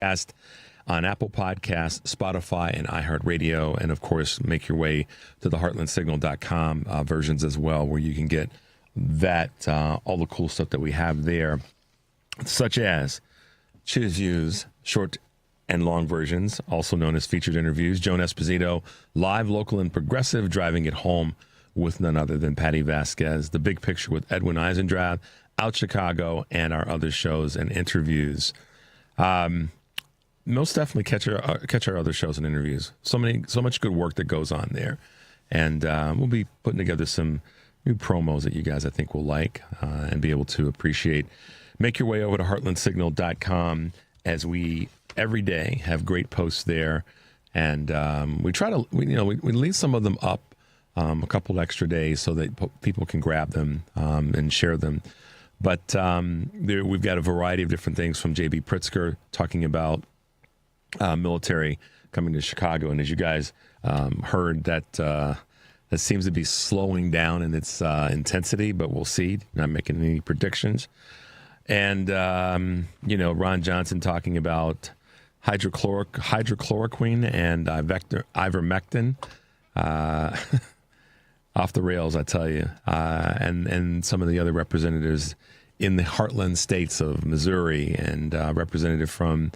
podcast on Apple Podcasts, Spotify, and iHeartRadio. And, of course, make your way to the heartlandsignal.com versions as well, where you can get that, all the cool stuff that we have there, such as Choose Views, short and long versions, also known as featured interviews. Joan Esposito, live, local, and progressive, driving it home with none other than Patty Vasquez. The Big Picture with Edwin Eisendrath, Out Chicago, and our other shows and interviews. Most definitely catch our other shows and interviews. So much good work that goes on there. And we'll be putting together some new promos that you guys, I think, will like and be able to appreciate. Make your way over to heartlandsignal.com, as we every day have great posts there. And we try to, we leave some of them up a couple extra days so that people can grab them and share them. But we've got a variety of different things, from J.B. Pritzker talking about military coming to Chicago. And as you guys heard, that seems to be slowing down in its intensity, but we'll see. Not making any predictions. And, Ron Johnson talking about hydrochloroquine and ivermectin. Off the rails, I tell you. And some of the other representatives in the heartland states of Missouri, and representative from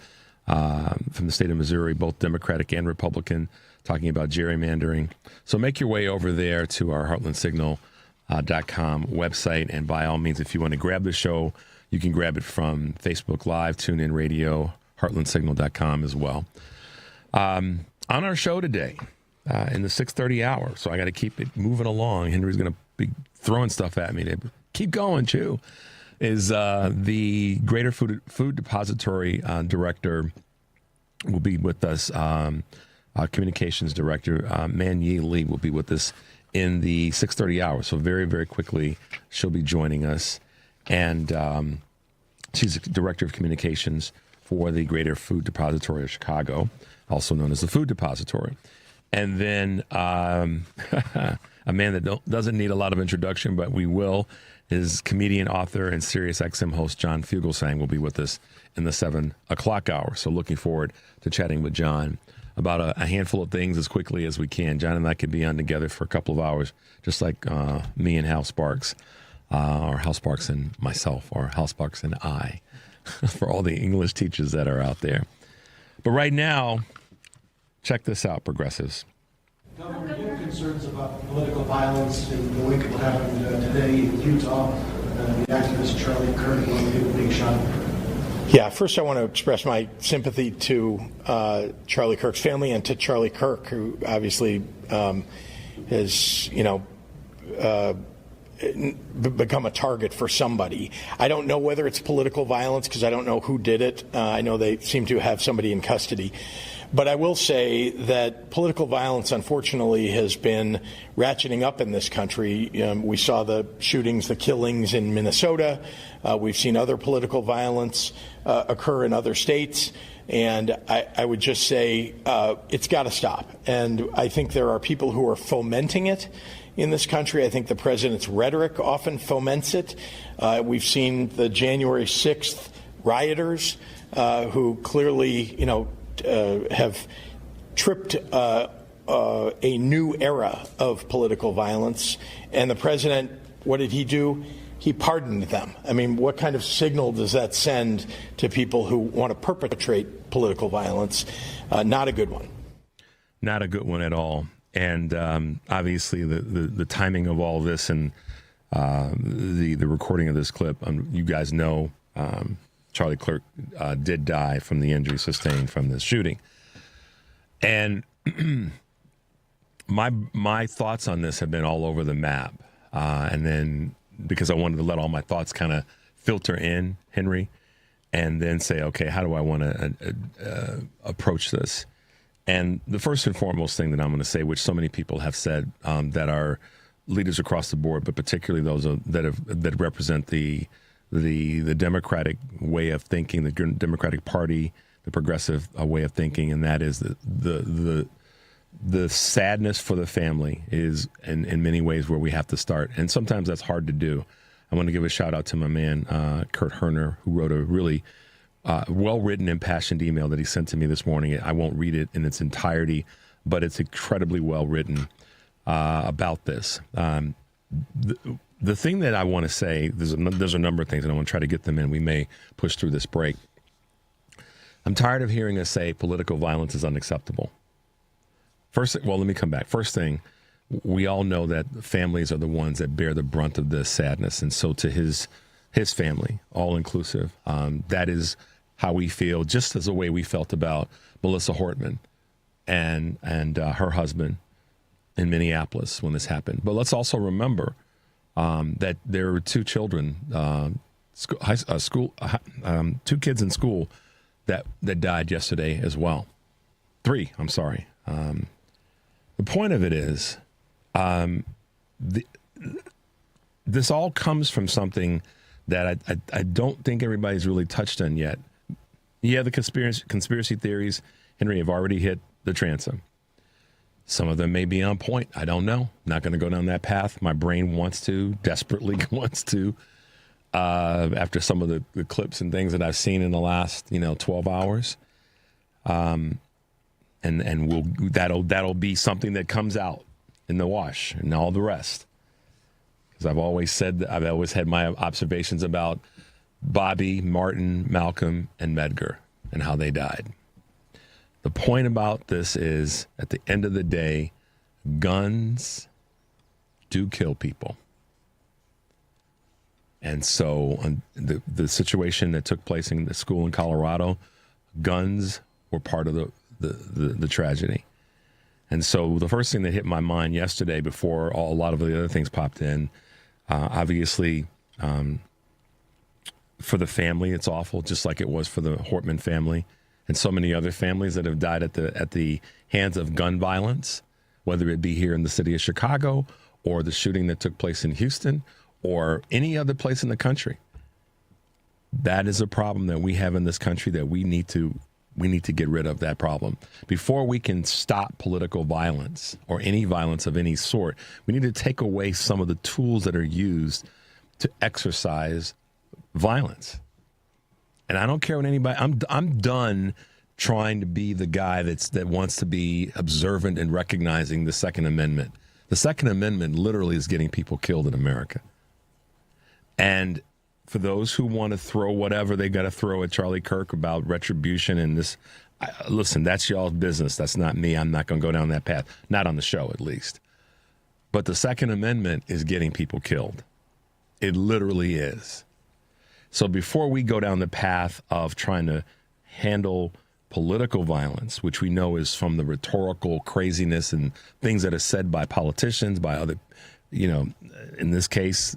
the state of Missouri, both Democratic and Republican, talking about gerrymandering. So make your way over there to our heartlandsignal.com website. And by all means, if you want to grab the show, you can grab it from Facebook Live, TuneIn Radio, heartlandsignal.com as well. On our show today, in the 6:30 hour, so I got to keep it moving along. Henry's going to be throwing stuff at me to keep going, Chew, is the Greater Food Depository director will be with us. Communications director, Man-Yee Lee, will be with us in the 6:30 hour. So very, very quickly, she'll be joining us. And she's the director of communications for the Greater Food Depository of Chicago, also known as the Food Depository. And then a man that doesn't need a lot of introduction, but we will, is comedian, author, and SiriusXM host John Fugelsang will be with us in the 7 o'clock hour. So looking forward to chatting with John about a handful of things as quickly as we can. John and I could be on together for a couple of hours, just like me and Hal Sparks, or Hal Sparks and myself, or Hal Sparks and I, for all the English teachers that are out there. But right now, check this out, progressives. Governor, you have concerns about political violence in the wake of what happened today in Utah, the activist Charlie Kirk, one of the people being shot. Yeah, first I want to express my sympathy to Charlie Kirk's family and to Charlie Kirk, who obviously has, become a target for somebody. I don't know whether it's political violence because I don't know who did it. I know they seem to have somebody in custody. But I will say that political violence, unfortunately, has been ratcheting up in this country. We saw the shootings, the killings in Minnesota. We've seen other political violence occur in other states. And I would just say it's got to stop. And I think there are people who are fomenting it in this country. I think the president's rhetoric often foments it. We've seen the January 6th rioters who clearly, have tripped a new era of political violence. And the president, what did he do? He pardoned them. I mean, what kind of signal does that send to people who want to perpetrate political violence? Not a good one. Not a good one at all. And obviously the timing of all this and the recording of this clip, you guys know Charlie Kirk did die from the injury sustained from this shooting. And my thoughts on this have been all over the map. And then because I wanted to let all my thoughts kind of filter in, Henry, and then say, okay, how do I want to approach this? And the first and foremost thing that I'm going to say, which so many people have said that are leaders across the board, but particularly those that represent the Democratic way of thinking, the Democratic Party, the progressive way of thinking, and that is the sadness for the family is in many ways where we have to start. And sometimes that's hard to do. I want to give a shout out to my man, Kurt Herner, who wrote a really well-written, impassioned email that he sent to me this morning. I won't read it in its entirety, but it's incredibly well-written about this. The thing that I want to say, there's a number of things, and I want to try to get them in. We may push through this break. I'm tired of hearing us say political violence is unacceptable. Let me come back. First thing, we all know that families are the ones that bear the brunt of this sadness, and so to his family, all inclusive, that is how we feel, just as the way we felt about Melissa Hortman and her husband in Minneapolis when this happened. But let's also remember that there were two children, two kids in school that died yesterday as well. Three, I'm sorry. The point of it is, this all comes from something that I don't think everybody's really touched on yet. Yeah, the conspiracy theories, Henry, have already hit the transom. Some of them may be on point. I don't know. Not going to go down that path. My brain desperately wants to, after some of the clips and things that I've seen in the last, 12 hours. And that'll be something that comes out in the wash and all the rest. Because I've always had my observations about Bobby, Martin, Malcolm, and Medgar and how they died. The point about this is, at the end of the day, guns do kill people. And so the situation that took place in the school in Colorado, guns were part of the tragedy. And so the first thing that hit my mind yesterday, before a lot of the other things popped in, obviously, for the family, it's awful, just like it was for the Hortman family and so many other families that have died at the hands of gun violence, whether it be here in the city of Chicago or the shooting that took place in Houston or any other place in the country. That is a problem that we have in this country that we need to get rid of that problem. Before we can stop political violence or any violence of any sort, we need to take away some of the tools that are used to exercise violence. And I don't care what anybody, I'm done trying to be the guy that wants to be observant and recognizing the Second Amendment. The Second Amendment literally is getting people killed in America. And for those who want to throw whatever they got to throw at Charlie Kirk about retribution and this, listen, that's y'all's business. That's not me. I'm not going to go down that path. Not on the show, at least. But the Second Amendment is getting people killed. It literally is. So before we go down the path of trying to handle political violence, which we know is from the rhetorical craziness and things that are said by politicians, by other, in this case,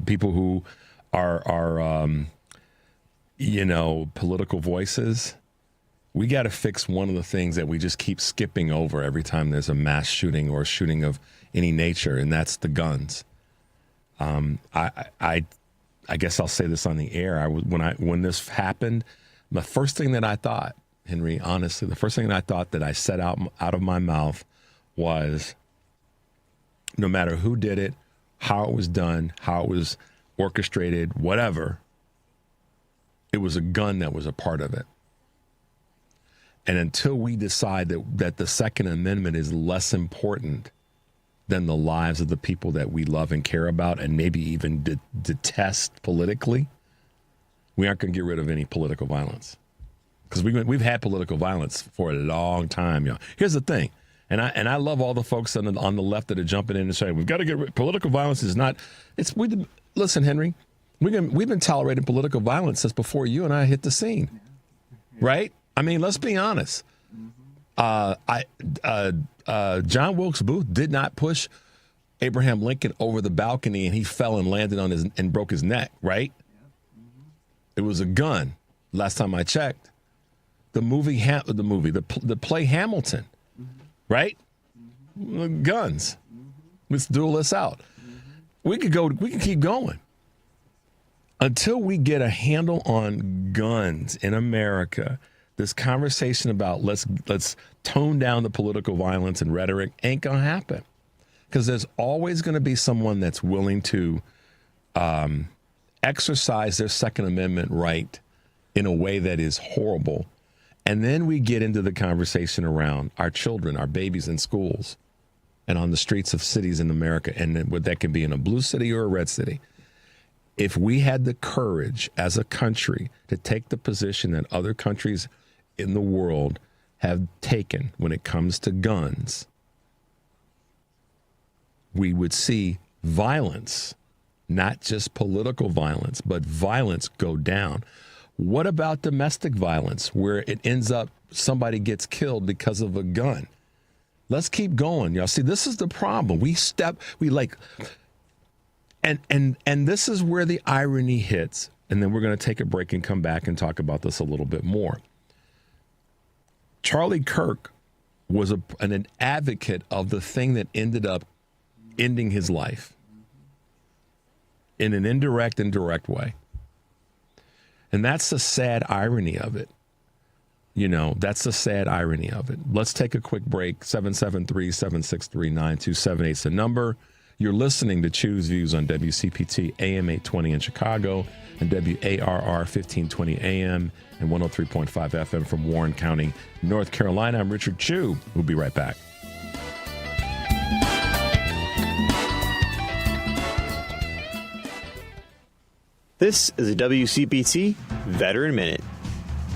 people who are political voices, we got to fix one of the things that we just keep skipping over every time there's a mass shooting or a shooting of any nature, and that's the guns. I guess I'll say this on the air. When this happened, the first thing that I thought, Henry, honestly, the first thing that I thought that I said out of my mouth was, no matter who did it, how it was done, how it was orchestrated, whatever, it was a gun that was a part of it. And until we decide that the Second Amendment is less important than the lives of the people that we love and care about and maybe even detest politically, we aren't going to get rid of any political violence. Because we've had political violence for a long time, y'all. Here's the thing, and I love all the folks on the left that are jumping in and saying, we've got to get rid, political violence is not, listen, Henry, we've been tolerating political violence since before you and I hit the scene, right? I mean, let's be honest. John Wilkes Booth did not push Abraham Lincoln over the balcony and he fell and landed on and broke his neck, right? It was a gun. Last time I checked, the play Hamilton, right? Guns. Let's duel this out. We can keep going until we get a handle on guns in America. This conversation about let's tone down the political violence and rhetoric ain't gonna happen, because there's always going to be someone that's willing to exercise their Second Amendment right in a way that is horrible. And then we get into the conversation around our children, our babies in schools and on the streets of cities in America. And that can be in a blue city or a red city. If we had the courage as a country to take the position that other countries in the world have taken when it comes to guns, we would see violence, not just political violence, but violence go down. What about domestic violence where it ends up somebody gets killed because of a gun? Let's keep going, y'all. See, this is the problem. And this is where the irony hits. And then we're going to take a break and come back and talk about this a little bit more. Charlie Kirk was an advocate of the thing that ended up ending his life in an indirect and direct way. And that's the sad irony of it. That's the sad irony of it. Let's take a quick break. 773-763-9278 is the number. You're listening to Choose Views on WCPT AM 820 in Chicago and WARR 1520 AM and 103.5 FM from Warren County, North Carolina. I'm Richard Chu. We'll be right back. This is a WCPT Veteran Minute.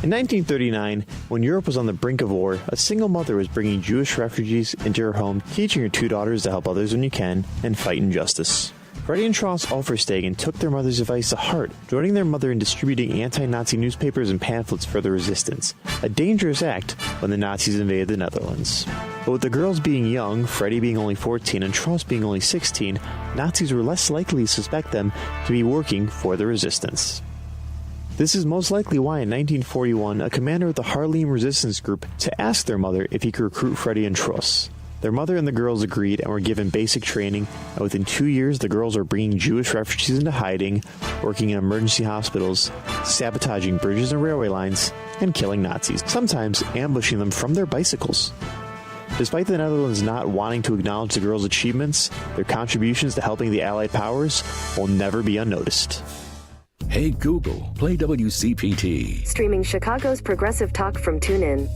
In 1939, when Europe was on the brink of war, a single mother was bringing Jewish refugees into her home, teaching her two daughters to help others when you can and fight injustice. Freddie and Tross Alferstegen took their mother's advice to heart, joining their mother in distributing anti-Nazi newspapers and pamphlets for the resistance, a dangerous act when the Nazis invaded the Netherlands. But with the girls being young, Freddie being only 14 and Tross being only 16, Nazis were less likely to suspect them to be working for the resistance. This is most likely why in 1941, a commander of the Haarlem resistance group to ask their mother if he could recruit Freddie and Tross. Their mother and the girls agreed and were given basic training, and within 2 years, the girls were bringing Jewish refugees into hiding, working in emergency hospitals, sabotaging bridges and railway lines, and killing Nazis, sometimes ambushing them from their bicycles. Despite the Netherlands not wanting to acknowledge the girls' achievements, their contributions to helping the Allied powers will never be unnoticed. Hey Google, play WCPT. Streaming Chicago's progressive talk from TuneIn.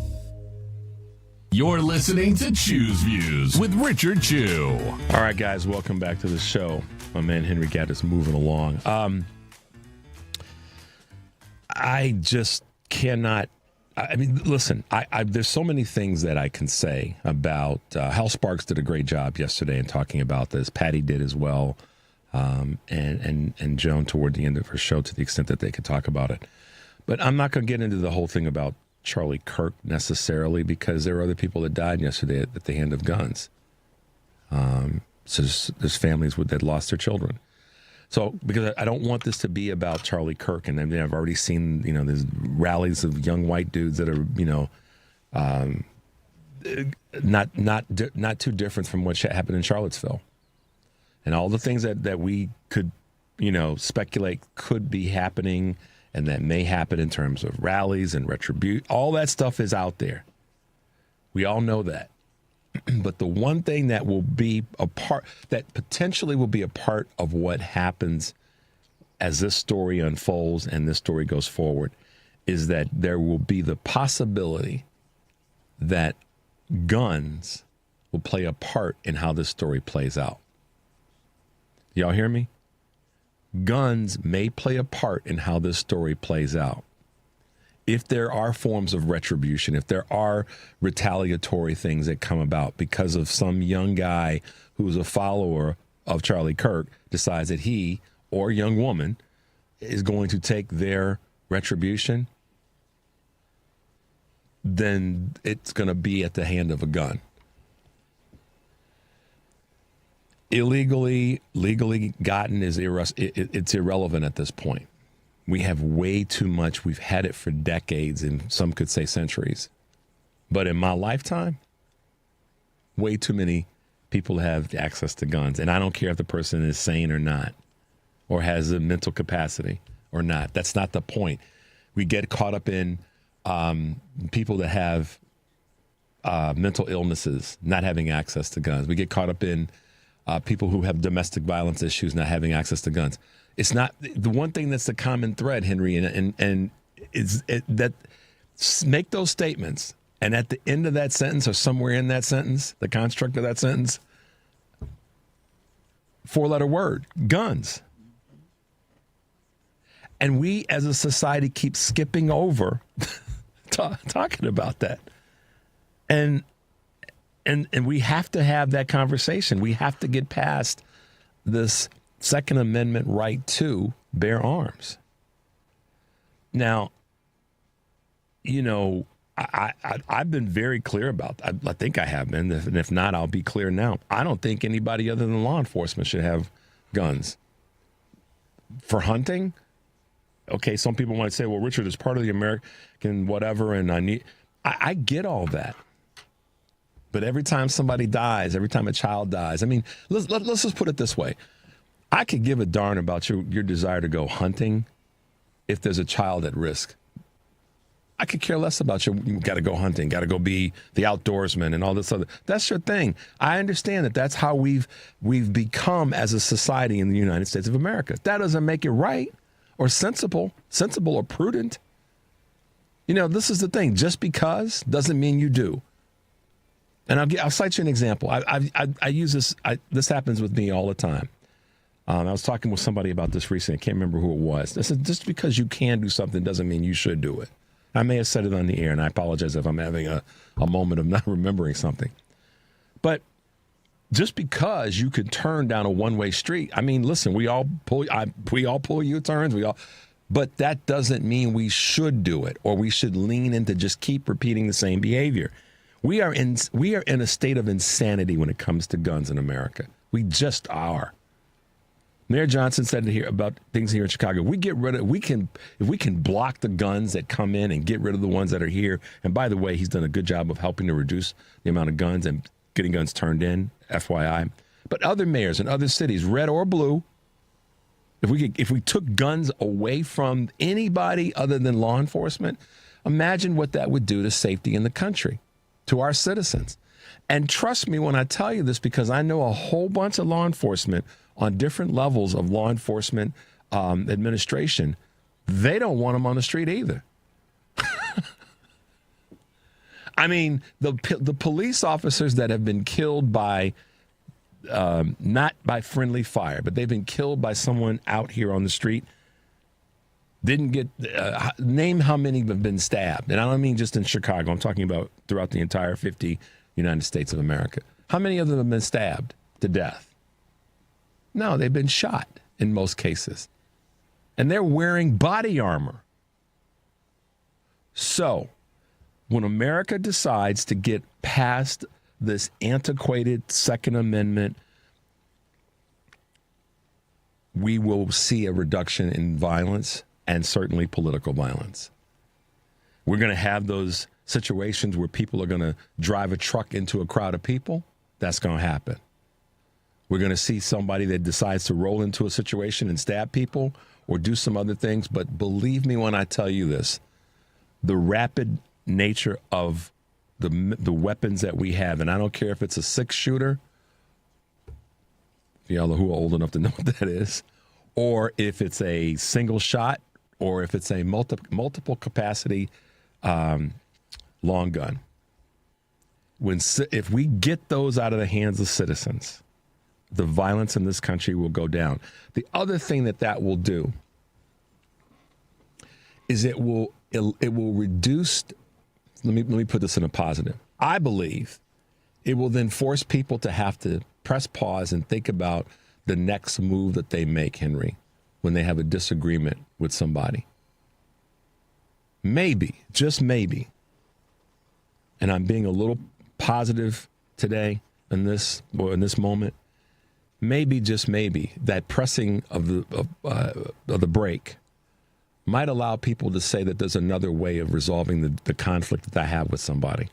You're listening to Choose Views with Richard Chu. All right, guys, welcome back to the show. My man Henry Gaddis moving along. I just cannot. I mean, listen. There's so many things that I can say about. Hal Sparks did a great job yesterday in talking about this. Patty did as well, and Joan toward the end of her show, to the extent that they could talk about it. But I'm not going to get into the whole thing about Charlie Kirk necessarily, because there were other people that died yesterday at the hand of guns. So there's families that lost their children. So because I don't want this to be about Charlie Kirk, and I mean, I've already seen there's rallies of young white dudes that are not too different from what happened in Charlottesville, and all the things that we could speculate could be happening. And that may happen in terms of rallies and retribution. All that stuff is out there. We all know that. But the one thing that will be that potentially will be a part of what happens as this story unfolds and this story goes forward is that there will be the possibility that guns will play a part in how this story plays out. Y'all hear me? Guns may play a part in how this story plays out. If there are forms of retribution, if there are retaliatory things that come about because of some young guy who's a follower of Charlie Kirk decides that he or a young woman is going to take their retribution, then it's going to be at the hand of a gun. Illegally, legally gotten is it's irrelevant at this point. We have way too much. We've had it for decades, and some could say centuries. But in my lifetime, way too many people have access to guns. And I don't care if the person is sane or not, or has a mental capacity or not. That's not the point. We get caught up in people that have mental illnesses not having access to guns. We get caught up in people who have domestic violence issues not having access to guns. It's not the one thing that's the common thread, Henry, and make those statements, and at the end of that sentence or somewhere in that sentence, the construct of that sentence, 4-letter word, guns. And we as a society keep skipping over talking about that. And we have to have that conversation. We have to get past this Second Amendment right to bear arms. Now, you know, I've been very clear about that. I think I have been. And if not, I'll be clear now. I don't think anybody other than law enforcement should have guns. For hunting, okay, some people might say, well, Richard is part of the American whatever, and I get all that. But every time somebody dies, every time a child dies, I mean, let's just put it this way. I could give a darn about your desire to go hunting if there's a child at risk. I could care less about you got to go hunting, got to go be the outdoorsman and all this other. That's your thing. I understand that that's how we've become as a society in the United States of America. That doesn't make it right or sensible or prudent. You know, this is the thing. Just because doesn't mean you do. And I'll cite you an example. I use this. This happens with me all the time. I was talking with somebody about this recently. I can't remember who it was. I said, just because you can do something doesn't mean you should do it. I may have said it on the air, and I apologize if I'm having a moment of not remembering something. But just because you could turn down a one-way street, I mean, listen, we all pull U-turns, but that doesn't mean we should do it or we should lean into just keep repeating the same behavior. We are in a state of insanity when it comes to guns in America. We just are. Mayor Johnson said here about things here in Chicago. If we can block the guns that come in and get rid of the ones that are here. And by the way, he's done a good job of helping to reduce the amount of guns and getting guns turned in, FYI. But other mayors in other cities, red or blue, if we took guns away from anybody other than law enforcement, imagine what that would do to safety in the country, to our citizens. And trust me when I tell you this, because I know a whole bunch of law enforcement on different levels of law enforcement administration. They don't want them on the street either. I mean, the police officers that have been killed by, not by friendly fire, but they've been killed by someone out here on the street, didn't get, name how many have been stabbed. And I don't mean just in Chicago. I'm talking about throughout the entire 50 United States of America. How many of them have been stabbed to death? No, they've been shot in most cases. And they're wearing body armor. So, when America decides to get past this antiquated Second Amendment, we will see a reduction in violence and certainly political violence. We're going to have those situations where people are going to drive a truck into a crowd of people. That's going to happen. We're going to see somebody that decides to roll into a situation and stab people or do some other things. But believe me when I tell you this, the rapid nature of the weapons that we have, and I don't care if it's a 6-shooter, for y'all who are old enough to know what that is, or if it's a single shot, or if it's a multiple capacity long gun. If we get those out of the hands of citizens, the violence in this country will go down. The other thing that will do is it will reduce. Let me put this in a positive. I believe it will then force people to have to press pause and think about the next move that they make, Henry, when they have a disagreement with somebody. Maybe, just maybe, and I'm being a little positive today in this moment. Maybe, just maybe, that pressing of the brake might allow people to say that there's another way of resolving the conflict that I have with somebody.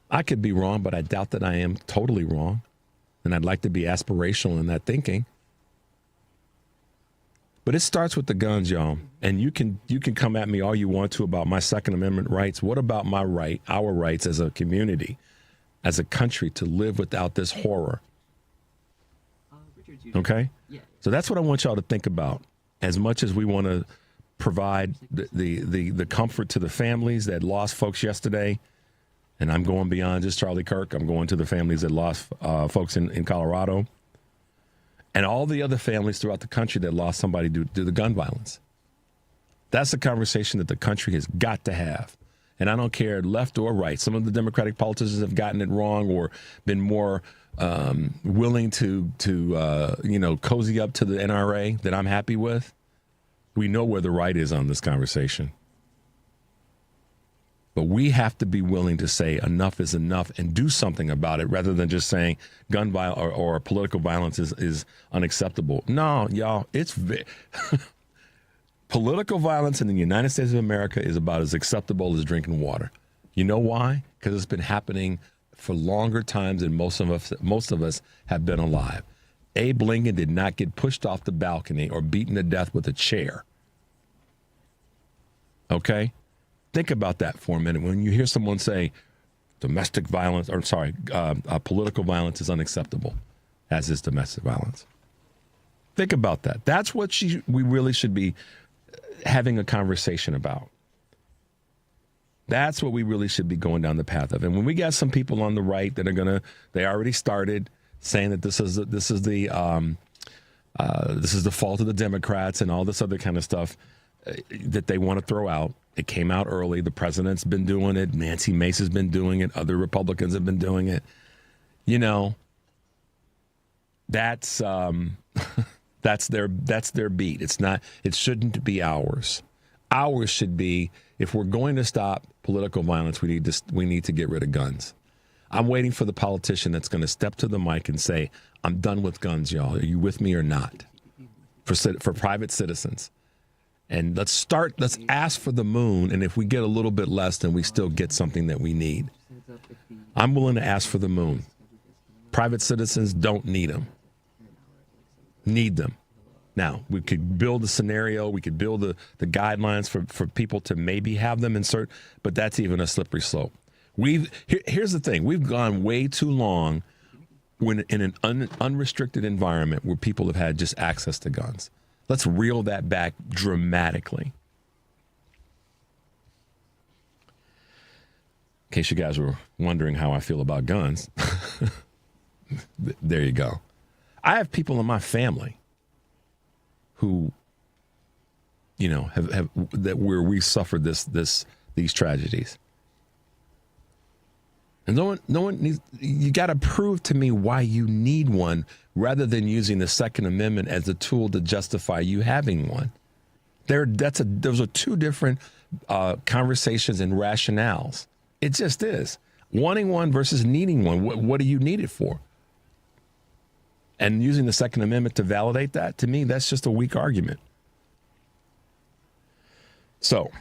I could be wrong, but I doubt that I am totally wrong. And I'd like to be aspirational in that thinking. But it starts with the guns, y'all. And you can come at me all you want to about my Second Amendment rights. What about my right, our rights as a community, as a country, to live without this horror? Okay? Yeah. So that's what I want y'all to think about. As much as we want to provide the comfort to the families that lost folks yesterday. And I'm going beyond just Charlie Kirk. I'm going to the families that lost folks in Colorado. And all the other families throughout the country that lost somebody due to the gun violence. That's a conversation that the country has got to have. And I don't care left or right. Some of the Democratic politicians have gotten it wrong or been more willing to cozy up to the NRA that I'm happy with. We know where the right is on this conversation. But we have to be willing to say enough is enough and do something about it rather than just saying gun violence or political violence is unacceptable. No, y'all, political violence in the United States of America is about as acceptable as drinking water. You know why? Because it's been happening for longer times than most of us have been alive. Abe Lincoln did not get pushed off the balcony or beaten to death with a chair. Okay? Think about that for a minute. When you hear someone say political violence is unacceptable, as is domestic violence. Think about that. That's what we really should be having a conversation about. That's what we really should be going down the path of. And when we got some people on the right that are they already started saying that this is the fault of the Democrats and all this other kind of stuff that they want to throw out. It came out early. The president's been doing it. Nancy Mace has been doing it. Other Republicans have been doing it. You know, that's their beat. It shouldn't be ours. Ours should be, if we're going to stop political violence, we need to get rid of guns. I'm waiting for the politician that's going to step to the mic and say, I'm done with guns, y'all. Are you with me or not? For private citizens. And let's ask for the moon, and if we get a little bit less, then we still get something that we need. I'm willing to ask for the moon. Private citizens don't need them. Need them. Now, we could build a scenario, we could build the guidelines for people to maybe have them insert, but that's even a slippery slope. Here's the thing. We've gone way too long in an unrestricted environment where people have had just access to guns. Let's reel that back dramatically. In case you guys were wondering how I feel about guns, there you go. I have people in my family who, have where we suffered these tragedies. And no one needs, you got to prove to me why you need one rather than using the Second Amendment as a tool to justify you having one. Those are two different conversations and rationales. It just is. Wanting one versus needing one. What do you need it for? And using the Second Amendment to validate that, to me, that's just a weak argument. So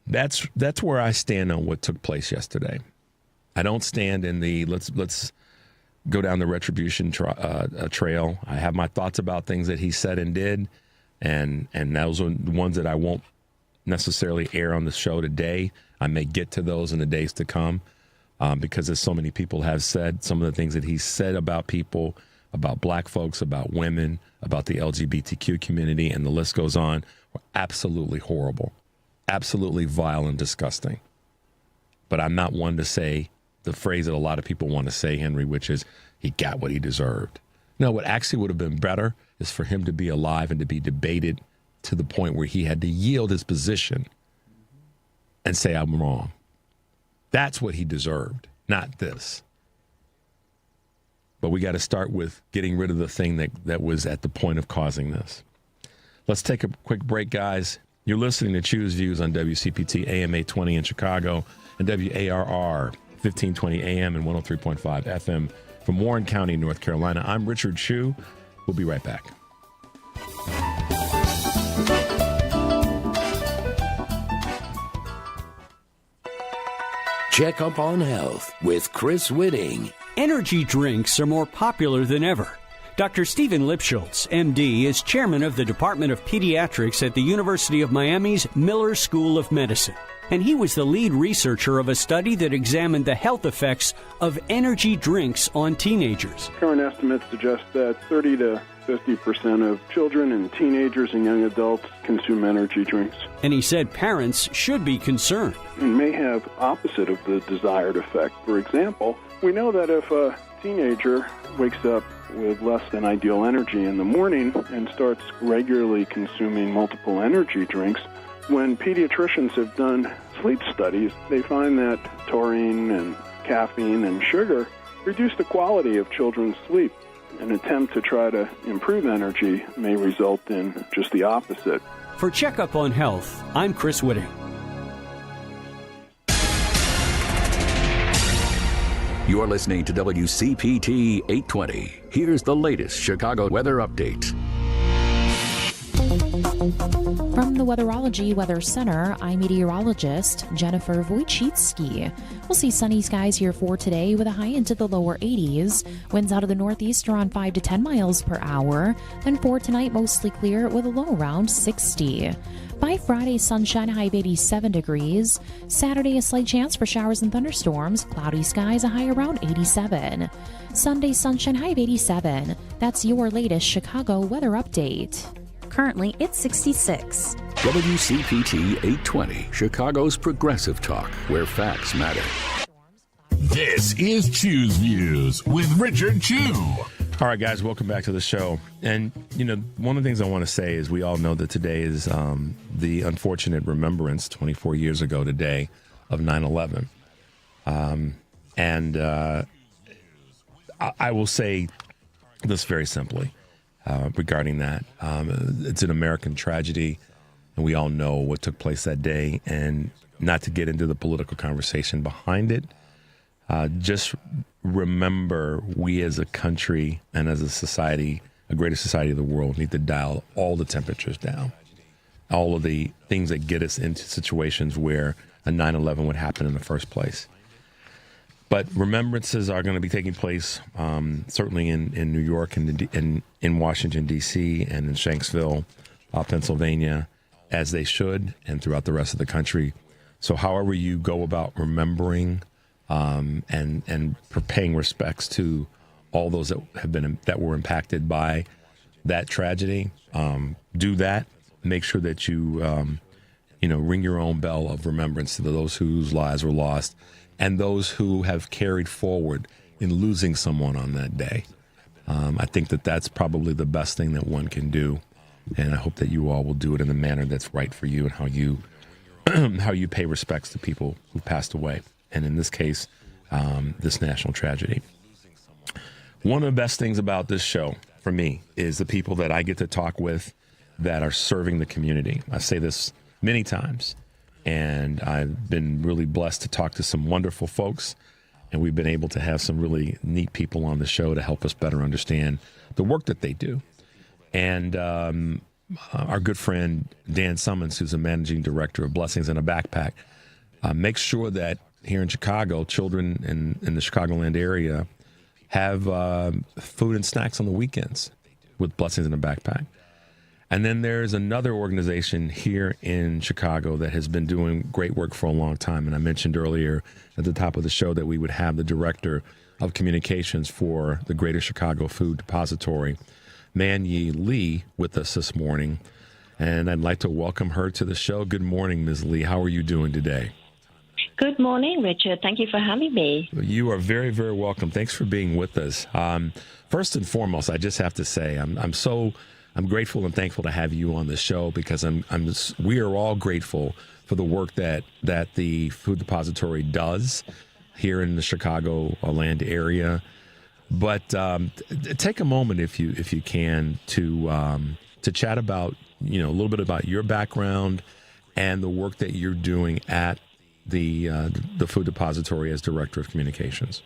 that's where I stand on what took place yesterday. I don't stand in the let's go down the retribution trail. I have my thoughts about things that he said and did, and those are the ones that I won't necessarily air on the show today. I may get to those in the days to come because as so many people have said, some of the things that he said about people, about black folks, about women, about the LGBTQ community, and the list goes on, were absolutely horrible, absolutely vile and disgusting. But I'm not one to say the phrase that a lot of people want to say, Henry, which is he got what he deserved. No, what actually would have been better is for him to be alive and to be debated to the point where he had to yield his position and say, I'm wrong. That's what he deserved, not this. But we got to start with getting rid of the thing that was at the point of causing this. Let's take a quick break, guys. You're listening to Choose Views on WCPT AM 820 in Chicago and WARR 1520 AM and 103.5 FM from Warren County, North Carolina. I'm Richard Chu. We'll be right back. Check up on health with Chris Whitting. Energy drinks are more popular than ever. Dr. Stephen Lipschultz, MD, is chairman of the Department of Pediatrics at the University of Miami's Miller School of Medicine. And he was the lead researcher of a study that examined the health effects of energy drinks on teenagers. Current estimates suggest that 30 to 50% of children and teenagers and young adults consume energy drinks. And he said parents should be concerned. And may have opposite of the desired effect. For example, we know that if a teenager wakes up with less than ideal energy in the morning and starts regularly consuming multiple energy drinks, when pediatricians have done sleep studies, they find that taurine and caffeine and sugar reduce the quality of children's sleep. An attempt to try to improve energy may result in just the opposite. For Checkup on Health, I'm Chris Whitting. You're listening to WCPT 820. Here's the latest Chicago weather update. From the Weatherology Weather Center, I'm meteorologist Jennifer Wojcicki. We'll see sunny skies here for today with a high into the lower 80s. Winds out of the northeast around 5 to 10 miles per hour. Then for tonight, mostly clear with a low around 60. By Friday, sunshine, high of 87 degrees. Saturday, a slight chance for showers and thunderstorms. Cloudy skies, a high around 87. Sunday, sunshine, high of 87. That's your latest Chicago weather update. Currently, it's 66. WCPT 820, Chicago's progressive talk, where facts matter. This is Choose Views with Richard Chew. All right, guys, welcome back to the show. And, you know, one of the things I want to say is we all know that today is the unfortunate remembrance 24 years ago today of 9/11. I will say this very simply regarding that. It's an American tragedy, and we all know what took place that day. And not to get into the political conversation behind it, just remember we as a country and as a society, a greater society of the world, need to dial all the temperatures down. All of the things that get us into situations where a 9/11 would happen in the first place. But remembrances are going to be taking place certainly in New York and in Washington, D.C. and in Shanksville, Pennsylvania, as they should, and throughout the rest of the country. So however you go about remembering and paying respects to all those that were impacted by that tragedy, do that. Make sure that you ring your own bell of remembrance to those whose lives were lost and those who have carried forward in losing someone on that day. I think that that's probably the best thing that one can do, and I hope that you all will do it in the manner that's right for you and how you how you pay respects to people who passed away, and in this case, this national tragedy. One of the best things about this show for me is the people that I get to talk with that are serving the community. I say this many times, and I've been really blessed to talk to some wonderful folks, and we've been able to have some really neat people on the show to help us better understand the work that they do. And our good friend Dan Summons, who's the managing director of Blessings in a Backpack, makes sure that here in Chicago, children in the Chicagoland area have food and snacks on the weekends with Blessings in a Backpack. And then there's another organization here in Chicago that has been doing great work for a long time. And I mentioned earlier at the top of the show that we would have the director of communications for the Greater Chicago Food Depository, Man-Yee Lee, with us this morning. And I'd like to welcome her to the show. Good morning, Ms. Lee. How are you doing today? Good morning, Richard. Thank you for having me. You are very, very welcome. Thanks for being with us. First and foremost, I just have to say I'm grateful and thankful to have you on the show because we are all grateful for the work that the Food Depository does here in the Chicagoland area. But take a moment if you can to chat about a little bit about your background and the work that you're doing at the Food Depository as Director of Communications.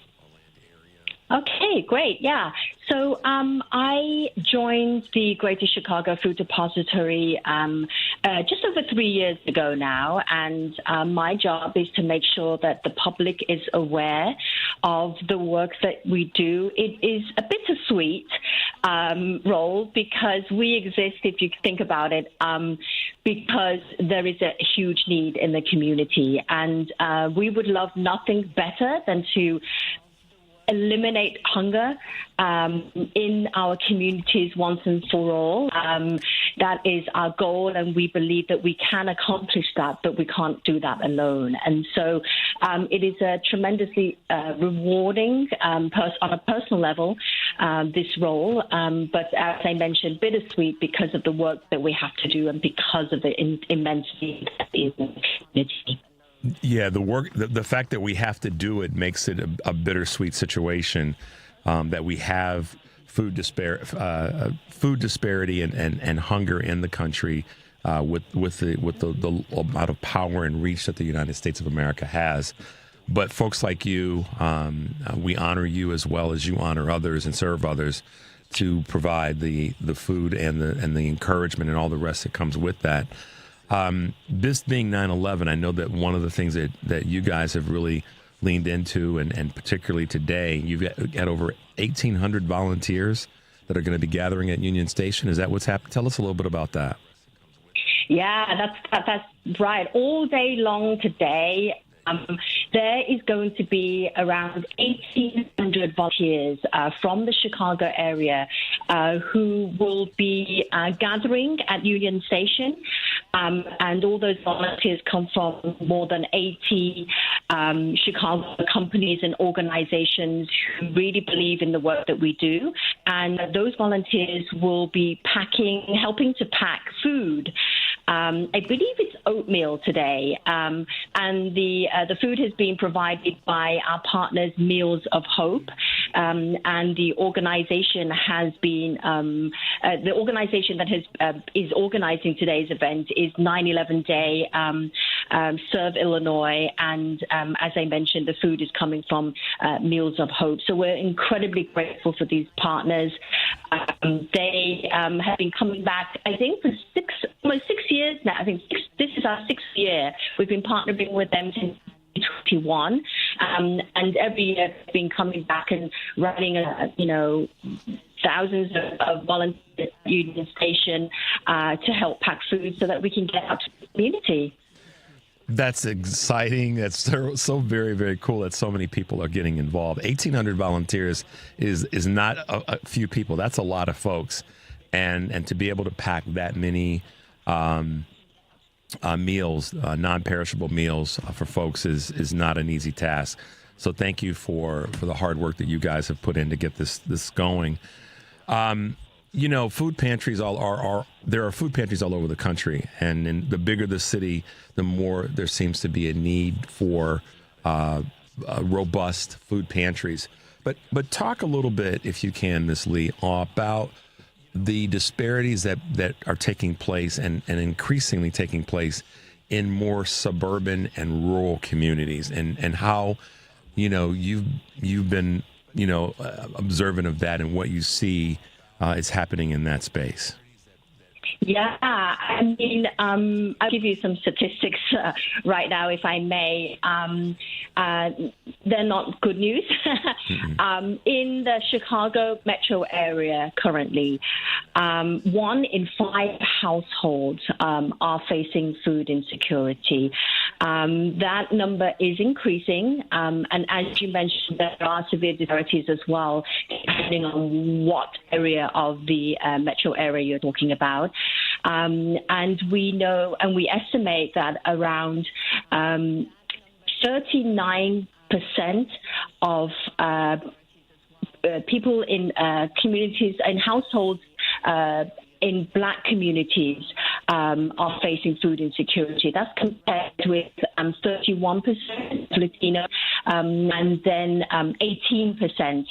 Okay, great. Yeah. So I joined the Greater Chicago Food Depository just over 3 years ago now, and my job is to make sure that the public is aware of the work that we do. It is a bittersweet role because we exist, if you think about it, because there is a huge need in the community, and we would love nothing better than to eliminate hunger in our communities once and for all. That is our goal, and we believe that we can accomplish that, but we can't do that alone. And so it is a tremendously rewarding on a personal level, this role, but as I mentioned, bittersweet because of the work that we have to do and because of the immense need that is in the community. Yeah, the fact that we have to do it makes it a bittersweet situation, that we have food disparity and hunger in the country with the amount of power and reach that the United States of America has. But folks like you, we honor you as well as you honor others and serve others to provide the food and the encouragement and all the rest that comes with that. This being 9/11, I know that one of the things that you guys have really leaned into, and particularly today, you've got over 1,800 volunteers that are going to be gathering at Union Station. Is that what's happened? Tell us a little bit about that. Yeah, that's right. All day long today, there is going to be around 1,800 volunteers from the Chicago area who will be gathering at Union Station. And all those volunteers come from more than 80 Chicago companies and organizations who really believe in the work that we do. And those volunteers will be helping to pack food. I believe it's oatmeal today, and the food has been provided by our partners, Meals of Hope, and the organization has been the organization that is organizing today's event is 9/11 Day, Serve Illinois, and as I mentioned, the food is coming from Meals of Hope. So we're incredibly grateful for these partners. They have been coming back, I think, for almost 6 years now. I think this is our 6th year. We've been partnering with them since 2021, and every year they've been coming back and running, thousands of volunteers at Union Station to help pack food so that we can get out to the community. That's exciting. That's so very, very cool that so many people are getting involved. 1,800 volunteers is not a few people. That's a lot of folks. And to be able to pack that many meals, non-perishable meals for folks is not an easy task. So thank you for the hard work that you guys have put in to get this going. Food pantries there are food pantries all over the country, and the bigger the city, the more there seems to be a need for robust food pantries. But talk a little bit, if you can, Ms. Lee, about the disparities that are taking place and increasingly taking place in more suburban and rural communities, and how you've been observant of that and what you see is happening in that space. Yeah, I mean, I'll give you some statistics right now, if I may. They're not good news. In the Chicago metro area currently, 1 in 5 households are facing food insecurity. That number is increasing, and as you mentioned, there are severe disparities as well, depending on what area of the metro area you're talking about. And we know, and we estimate that around 39% of people in communities and households in Black communities are facing food insecurity. That's compared with 31% Latino, and then 18%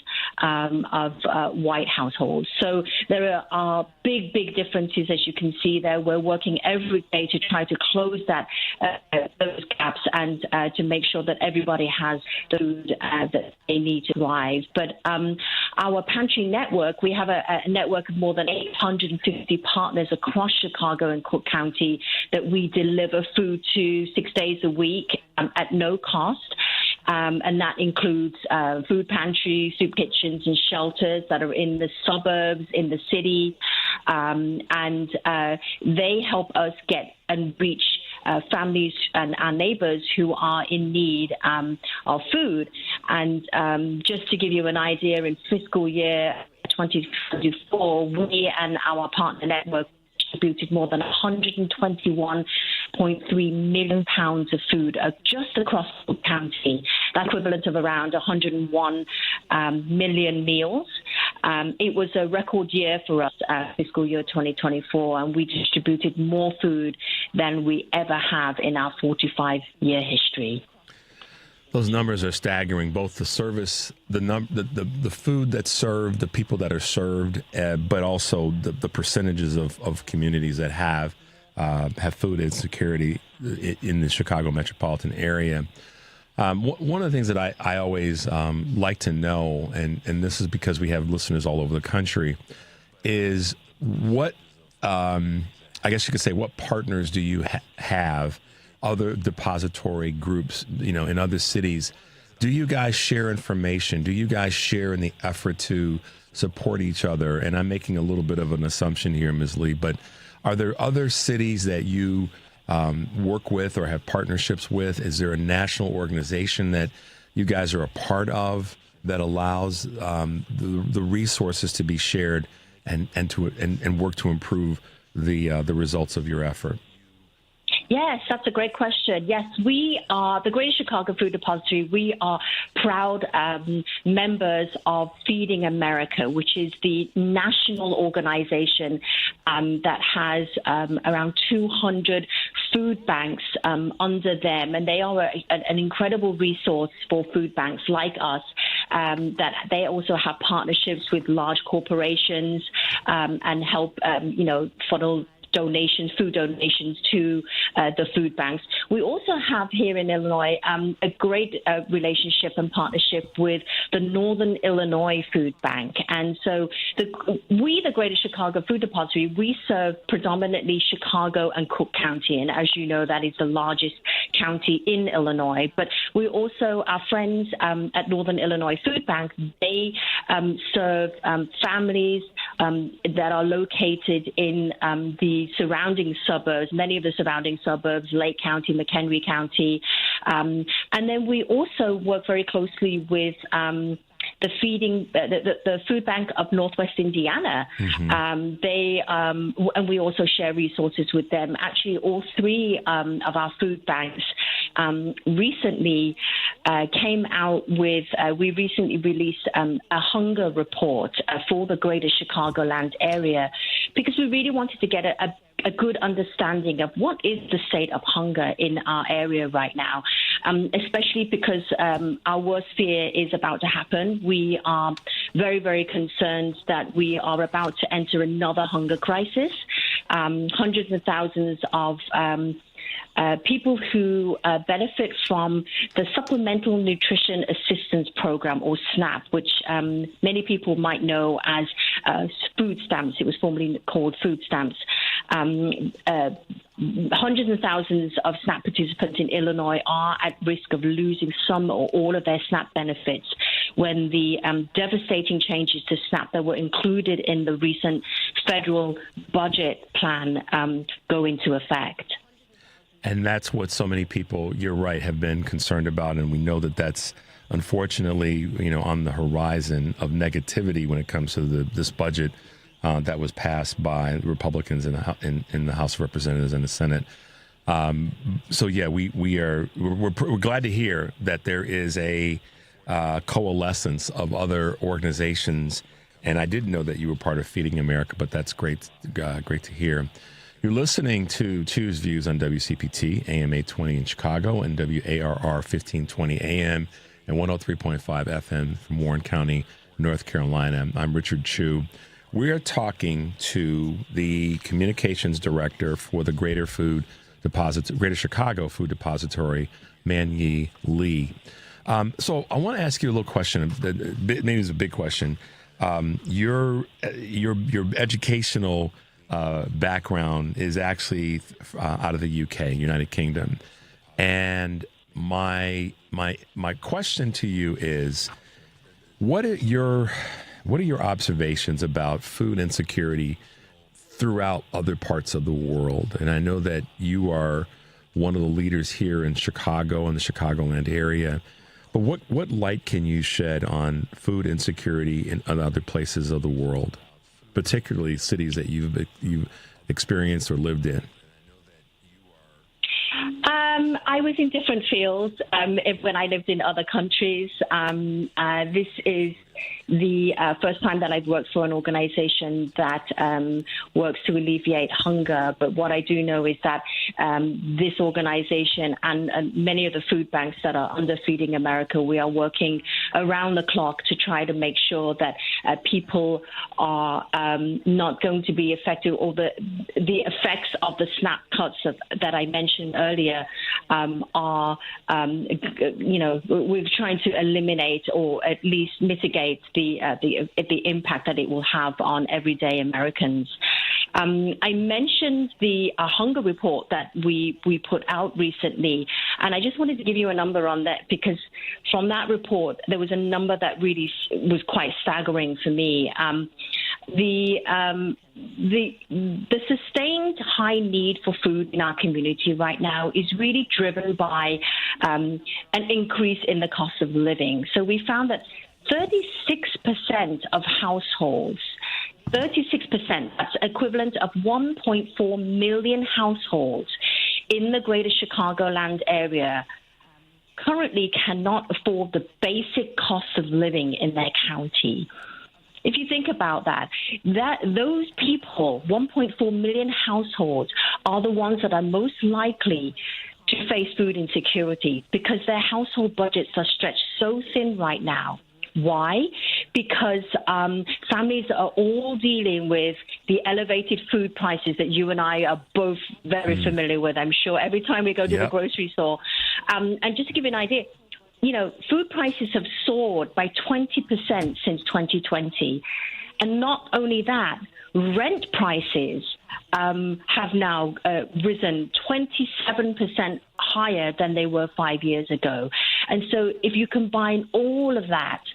of white households. So there are big differences, as you can see there. We're working every day to try to close those gaps and to make sure that everybody has the food that they need to thrive. But our pantry network, we have a network of more than 850 partners across Chicago and Cook County that we deliver food to 6 days a week at no cost. And that includes food pantries, soup kitchens, and shelters that are in the suburbs, in the city. And they help us get and reach families and our neighbors who are in need of food. And just to give you an idea, in fiscal year 2024, we and our partner network distributed more than 121.3 million pounds of food just across the county, the equivalent of around 101 million meals. It was a record year for us, fiscal year 2024, and we distributed more food than we ever have in our 45-year history. Those numbers are staggering, both the service, the food that's served, the people that are served, but also the percentages of communities that have food insecurity in the Chicago metropolitan area. One of the things that I always like to know, and this is because we have listeners all over the country, is what, I guess you could say, what partners do you have, other depository groups, in other cities? Do you guys share information? Do you guys share in the effort to support each other? And I'm making a little bit of an assumption here, Ms. Lee, but are there other cities that you work with or have partnerships with? Is there a national organization that you guys are a part of that allows the resources to be shared and work to improve the results of your effort? Yes, that's a great question. Yes, we are the Greater Chicago Food Depository. We are proud members of Feeding America, which is the national organization that has around 200 food banks under them. And they are an incredible resource for food banks like us. That they also have partnerships with large corporations and help, funnel food donations to the food banks. We also have here in Illinois a great relationship and partnership with the Northern Illinois Food Bank. And so the Greater Chicago Food Depository, we serve predominantly Chicago and Cook County. And as you know, that is the largest county in Illinois. But we also, our friends at Northern Illinois Food Bank, they serve families that are located in the surrounding suburbs, many of the surrounding suburbs, Lake County, McHenry County. And then we also work very closely with the food bank of Northwest Indiana. Mm-hmm. And we also share resources with them. Actually, all three of our food banks recently came out with, we recently released a hunger report for the Greater Chicagoland area, because we really wanted to get a good understanding of what is the state of hunger in our area right now, especially because our worst fear is about to happen. We are very, very concerned that we are about to enter another hunger crisis. Hundreds of thousands of people who benefit from the Supplemental Nutrition Assistance Program, or SNAP, which many people might know as food stamps. It was formerly called food stamps. Hundreds of thousands of SNAP participants in Illinois are at risk of losing some or all of their SNAP benefits when the devastating changes to SNAP that were included in the recent federal budget plan go into effect. And that's what so many people, you're right, have been concerned about. And we know that that's unfortunately, on the horizon of negativity when it comes to this budget that was passed by Republicans in the House of Representatives and the Senate. So yeah, we're glad to hear that there is a coalescence of other organizations. And I didn't know that you were part of Feeding America, but that's great to hear. You're listening to Choose Views on WCPT, AM 820 in Chicago, and WARR 1520 AM and 103.5 FM from Warren County, North Carolina. I'm Richard Chu. We are talking to the communications director for the Greater Chicago Food Depository, Man-Yee Lee. So I want to ask you a little question. Maybe it's a big question. Your educational background is actually out of the UK, United Kingdom, and my question to you is, what are your observations about food insecurity throughout other parts of the world? And I know that you are one of the leaders here in Chicago and the Chicagoland area. But what light can you shed on food insecurity in other places of the world, particularly cities that you've experienced or lived in? I was in different fields when I lived in other countries. This is the first time that I've worked for an organization that works to alleviate hunger. But what I do know is that this organization and many of the food banks that are under Feeding America, we are working around the clock to try to make sure that people are not going to be affected, or the effects of the SNAP cuts that I mentioned earlier are, we're trying to eliminate or at least mitigate the impact that it will have on everyday Americans. I mentioned the hunger report that we put out recently, and I just wanted to give you a number on that, because from that report, there was a number that really was quite staggering for me. The sustained high need for food in our community right now is really driven by an increase in the cost of living. So we found that 36% of households, 36%, that's equivalent of 1.4 million households in the Greater Chicagoland area, currently cannot afford the basic cost of living in their county. If you think about that those people, 1.4 million households, are the ones that are most likely to face food insecurity because their household budgets are stretched so thin right now. Why? Because families are all dealing with the elevated food prices that you and I are both very familiar with, I'm sure, every time we go to the grocery store. And just to give you an idea, food prices have soared by 20% since 2020. And not only that, rent prices have now risen 27% higher than they were 5 years ago. And so if you combine all of that,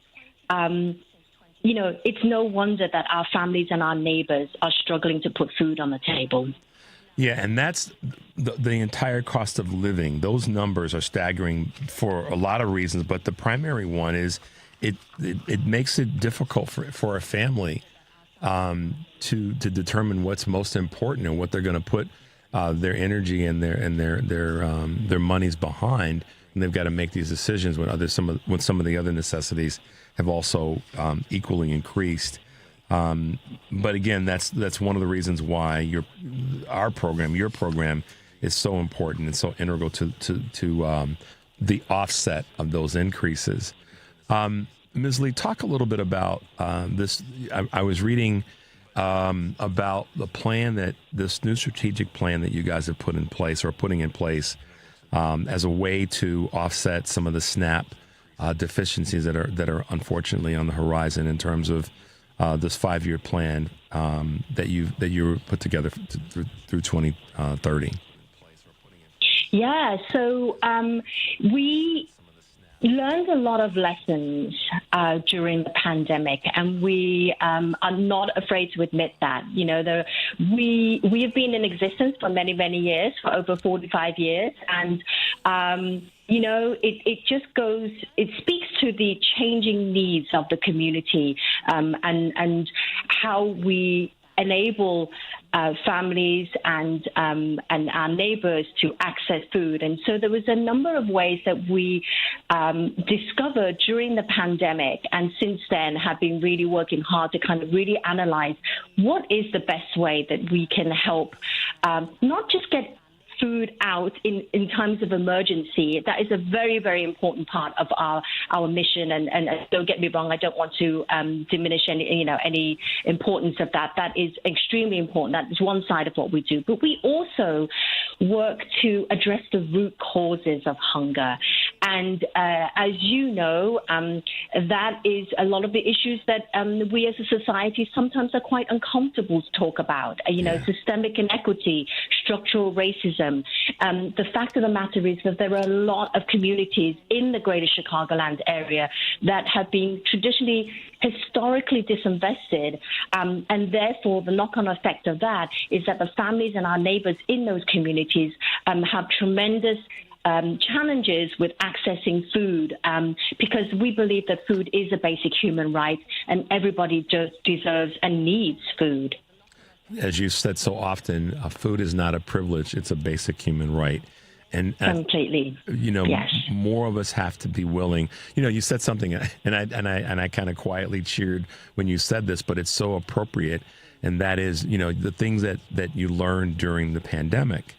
it's no wonder that our families and our neighbors are struggling to put food on the table. Yeah, and that's the entire cost of living. Those numbers are staggering for a lot of reasons, but the primary one is it makes it difficult for a family to determine what's most important and what they're going to put their energy and their monies behind. And they've got to make these decisions when some of the other necessities have also equally increased. But again, that's one of the reasons why your program is so important and so integral to the offset of those increases. Ms. Lee, talk a little bit about this. I was reading about the plan this new strategic plan that you guys have put in place or putting in place as a way to offset some of the SNAP deficiencies that are unfortunately on the horizon in terms of this 5-year plan that you put together through 2030. Yeah, so we learned a lot of lessons during the pandemic, and we are not afraid to admit that. We have been in existence for many, many years, for over 45 years, and it speaks to the changing needs of the community and how we enable families and our neighbors to access food. And so there was a number of ways that we discovered during the pandemic, and since then have been really working hard to kind of really analyze what is the best way that we can help not just get food out in times of emergency. That is a very, very important part of our mission. And don't get me wrong, I don't want to diminish any importance of that. That is extremely important. That is one side of what we do. But we also work to address the root causes of hunger. And as you know, that is a lot of the issues that we as a society sometimes are quite uncomfortable to talk about. Systemic inequity, structural racism. The fact of the matter is that there are a lot of communities in the Greater Chicagoland area that have been traditionally historically disinvested, and therefore the knock-on effect of that is that the families and our neighbors in those communities have tremendous challenges with accessing food, because we believe that food is a basic human right and everybody just deserves and needs food. As you said so often, food is not a privilege, it's a basic human right. And completely, yes. More of us have to be willing. You said something, and I kind of quietly cheered when you said this, but it's so appropriate. And that is, the things that you learned during the pandemic.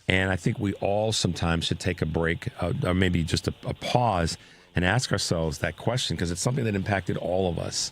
And I think we all sometimes should take a break, or maybe just a pause, and ask ourselves that question, because it's something that impacted all of us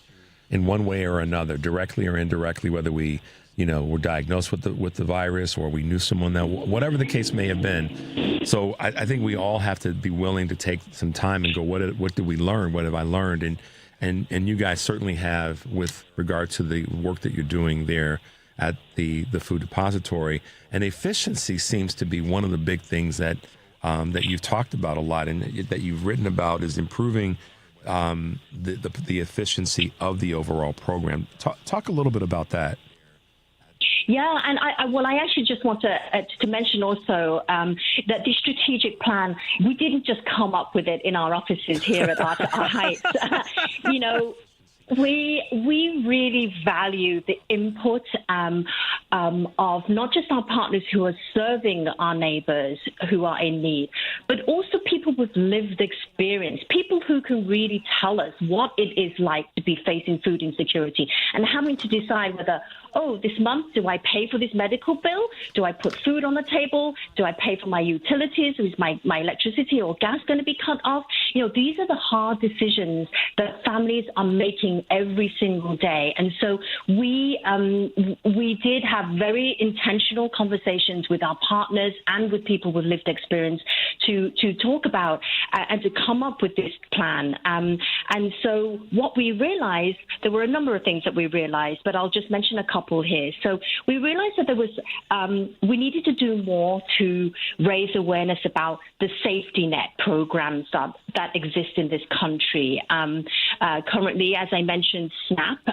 in one way or another, directly or indirectly, whether we were diagnosed with the virus, or we knew someone that, whatever the case may have been. So I think we all have to be willing to take some time and go, what did we learn? What have I learned? And you guys certainly have, with regard to the work that you're doing there at the Food Depository. And efficiency seems to be one of the big things that you've talked about a lot, and that you've written about, is improving the efficiency of the overall program. Talk a little bit about that. Yeah, and I actually just want to mention also that the strategic plan, we didn't just come up with it in our offices here at our Heights. We really value the input of not just our partners who are serving our neighbors who are in need, but also people with lived experience, people who can really tell us what it is like to be facing food insecurity and having to decide whether, this month, do I pay for this medical bill? Do I put food on the table? Do I pay for my utilities? Is my electricity or gas going to be cut off? These are the hard decisions that families are making every single day. And so we did have very intentional conversations with our partners and with people with lived experience to talk about and to come up with this plan. And so what we realized, there were a number of things that we realized, but I'll just mention a couple here. So we realized that there was, we needed to do more to raise awareness about the safety net programs that exist in this country. Currently, as I mentioned, SNAP,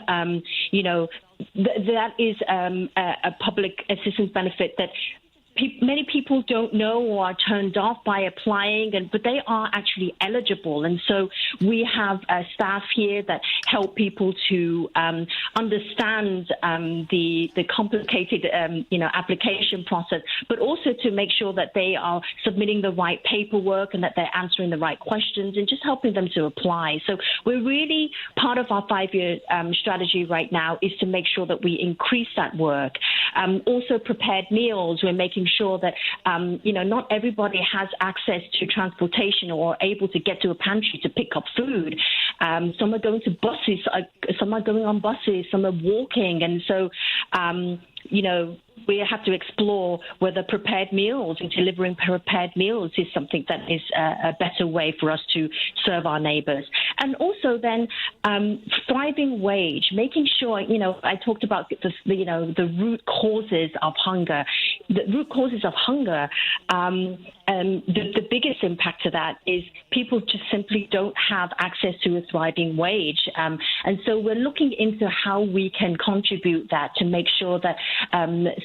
that is a public assistance benefit that many people don't know or are turned off by applying, but they are actually eligible. And so we have staff here that help people to understand the complicated application process, but also to make sure that they are submitting the right paperwork and that they're answering the right questions and just helping them to apply. So we're really, part of our 5-year strategy right now is to make sure that we increase that work. Also prepared meals, we're making sure that, not everybody has access to transportation or able to get to a pantry to pick up food. Some are going to buses, some are going on buses, some are walking. And so, we have to explore whether prepared meals and delivering prepared meals is something that is a better way for us to serve our neighbors. And also then thriving wage, making sure, I talked about the root causes of hunger. The root causes of hunger, the biggest impact to that is people just simply don't have access to a thriving wage. And so we're looking into how we can contribute that to make sure that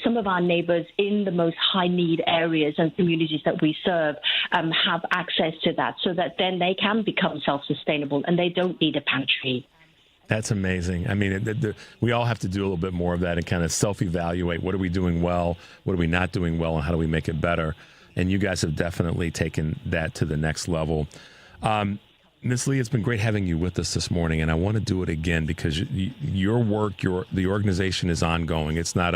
some of our neighbors in the most high need areas and communities that we serve have access to that, so that then they can become self-sustainable and they don't need a pantry. That's amazing. I mean, we all have to do a little bit more of that and kind of self-evaluate. What are we doing well? What are we not doing well? And how do we make it better? And you guys have definitely taken that to the next level. Ms. Lee, it's been great having you with us this morning, and I want to do it again because your work, the organization is ongoing. It's not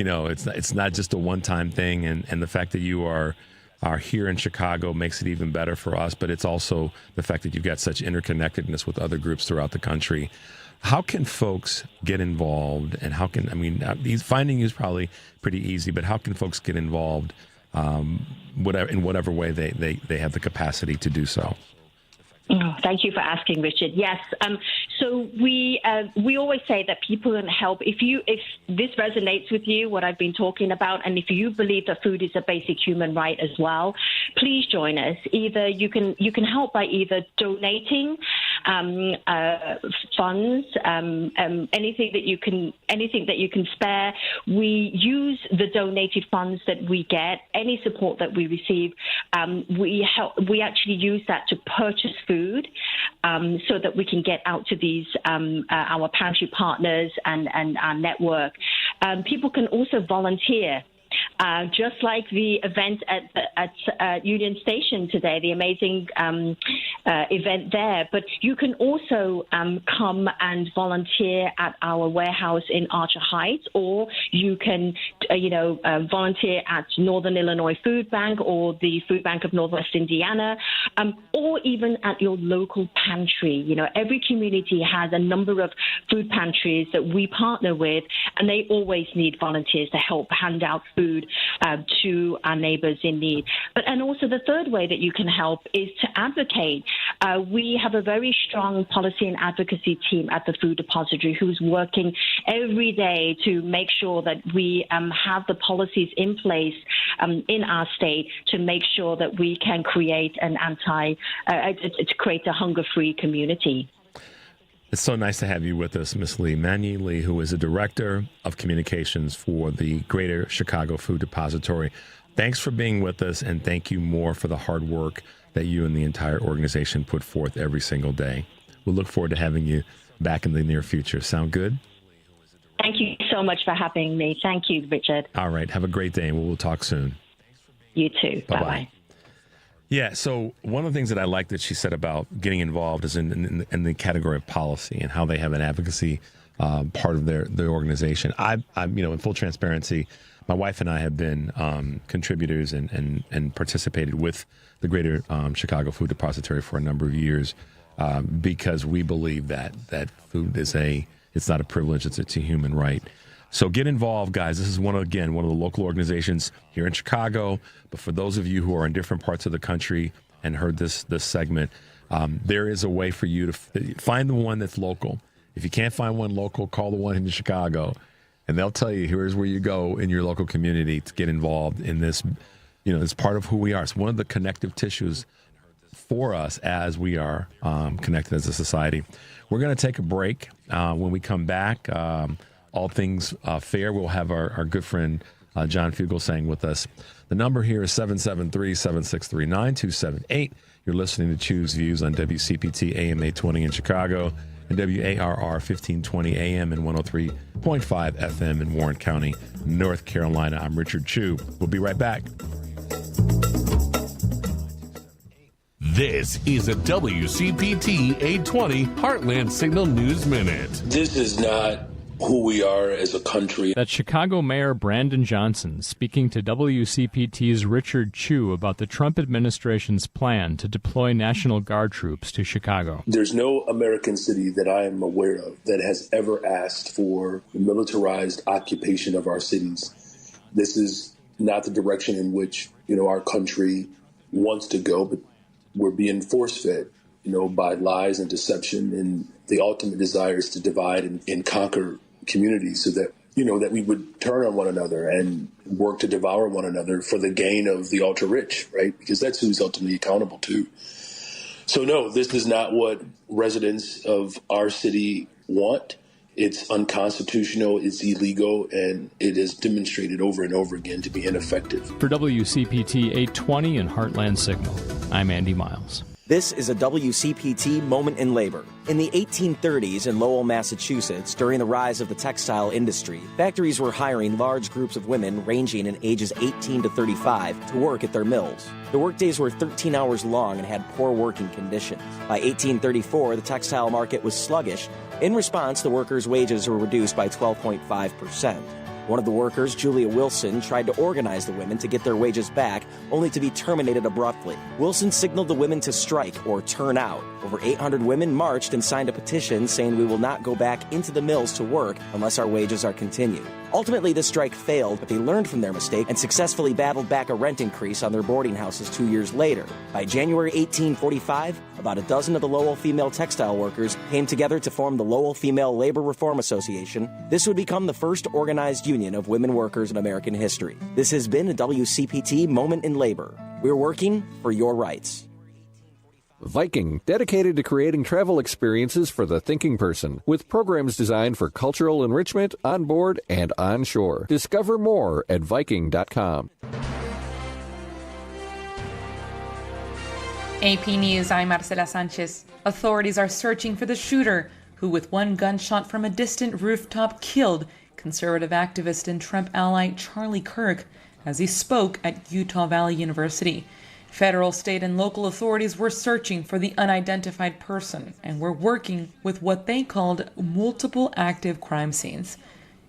it's not just a one-time thing, and the fact that you are here in Chicago makes it even better for us, but it's also the fact that you've got such interconnectedness with other groups throughout the country. How can folks get involved, and finding you is probably pretty easy, but how can folks get involved whatever way they have the capacity to do so. Oh, thank you for asking, Richard. Yes. So we always say that people can help if this resonates with you, what I've been talking about, and if you believe that food is a basic human right as well, please join us. Either you can help by either donating funds, anything that you can spare. We use the donated funds that we get, any support that we receive. We actually use that to purchase food, so that we can get out to these our pantry partners and our network. People can also volunteer. Just like the event at Union Station today, the amazing event there. But you can also come and volunteer at our warehouse in Archer Heights, or you can, volunteer at Northern Illinois Food Bank or the Food Bank of Northwest Indiana, or even at your local pantry. Every community has a number of food pantries that we partner with, and they always need volunteers to help hand out food to our neighbors in need. And also the third way that you can help is to advocate. We have a very strong policy and advocacy team at the Food Depository who's working every day to make sure that we have the policies in place in our state to make sure that we can create to create a hunger-free community. It's so nice to have you with us, Ms. Lee. Man-Yee Lee, who is the Director of Communications for the Greater Chicago Food Depository. Thanks for being with us, and thank you more for the hard work that you and the entire organization put forth every single day. We'll look forward to having you back in the near future. Sound good? Thank you so much for having me. Thank you, Richard. All right. Have a great day, and we'll talk soon. You too. Bye-bye. Yeah, so one of the things that I like that she said about getting involved is in the category of policy and how they have an advocacy part of their organization. I'm in full transparency, my wife and I have been contributors and participated with the Greater Chicago Food Depository for a number of years because we believe that food is it's not a privilege, it's a human right. So get involved, guys. This is one of the local organizations here in Chicago. But for those of you who are in different parts of the country and heard this segment, there is a way for you to find the one that's local. If you can't find one local, call the one in Chicago, and they'll tell you here's where you go in your local community to get involved in this. It's part of who we are. It's one of the connective tissues for us as we are connected as a society. We're going to take a break. When we come back, all things fair, we'll have our good friend John Fugelsang with us. The number here is 773-763-9278. You're listening to Choose Views on WCPT AM 820 in Chicago and WARR 1520 AM and 103.5 FM in Warren County, North Carolina. I'm Richard Chu. We'll be right back. This is a WCPT 820 Heartland Signal News Minute. This is not who we are as a country. That's Chicago Mayor Brandon Johnson speaking to WCPT's Richard Chu about the Trump administration's plan to deploy National Guard troops to Chicago. There's no American city that I am aware of that has ever asked for militarized occupation of our cities. This is not the direction in which, our country wants to go, but we're being force-fed, by lies and deception, and the ultimate desire is to divide and conquer communities so that, that we would turn on one another and work to devour one another for the gain of the ultra-rich, right? Because that's who he's ultimately accountable to. So, no, this is not what residents of our city want. It's unconstitutional, it's illegal, and it is demonstrated over and over again to be ineffective. For WCPT 820 and Heartland Signal, I'm Andy Miles. This is a WCPT Moment in Labor. In the 1830s in Lowell, Massachusetts, during the rise of the textile industry, factories were hiring large groups of women ranging in ages 18 to 35 to work at their mills. The workdays were 13 hours long and had poor working conditions. By 1834, the textile market was sluggish. In response, the workers' wages were reduced by 12.5%. One of the workers, Julia Wilson, tried to organize the women to get their wages back, only to be terminated abruptly. Wilson signaled the women to strike or turn out. Over 800 women marched and signed a petition saying we will not go back into the mills to work unless our wages are continued. Ultimately, this strike failed, but they learned from their mistake and successfully battled back a rent increase on their boarding houses 2 years later. By January 1845, about a dozen of the Lowell female textile workers came together to form the Lowell Female Labor Reform Association. This would become the first organized union of women workers in American history. This has been a WCPT Moment in Labor. We're working for your rights. Viking, dedicated to creating travel experiences for the thinking person, with programs designed for cultural enrichment on board and on shore. Discover more at Viking.com. AP News, I'm Marcela Sanchez. Authorities are searching for the shooter who, with one gunshot from a distant rooftop, killed conservative activist and Trump ally Charlie Kirk as he spoke at Utah Valley University. Federal, state, and local authorities were searching for the unidentified person and were working with what they called multiple active crime scenes.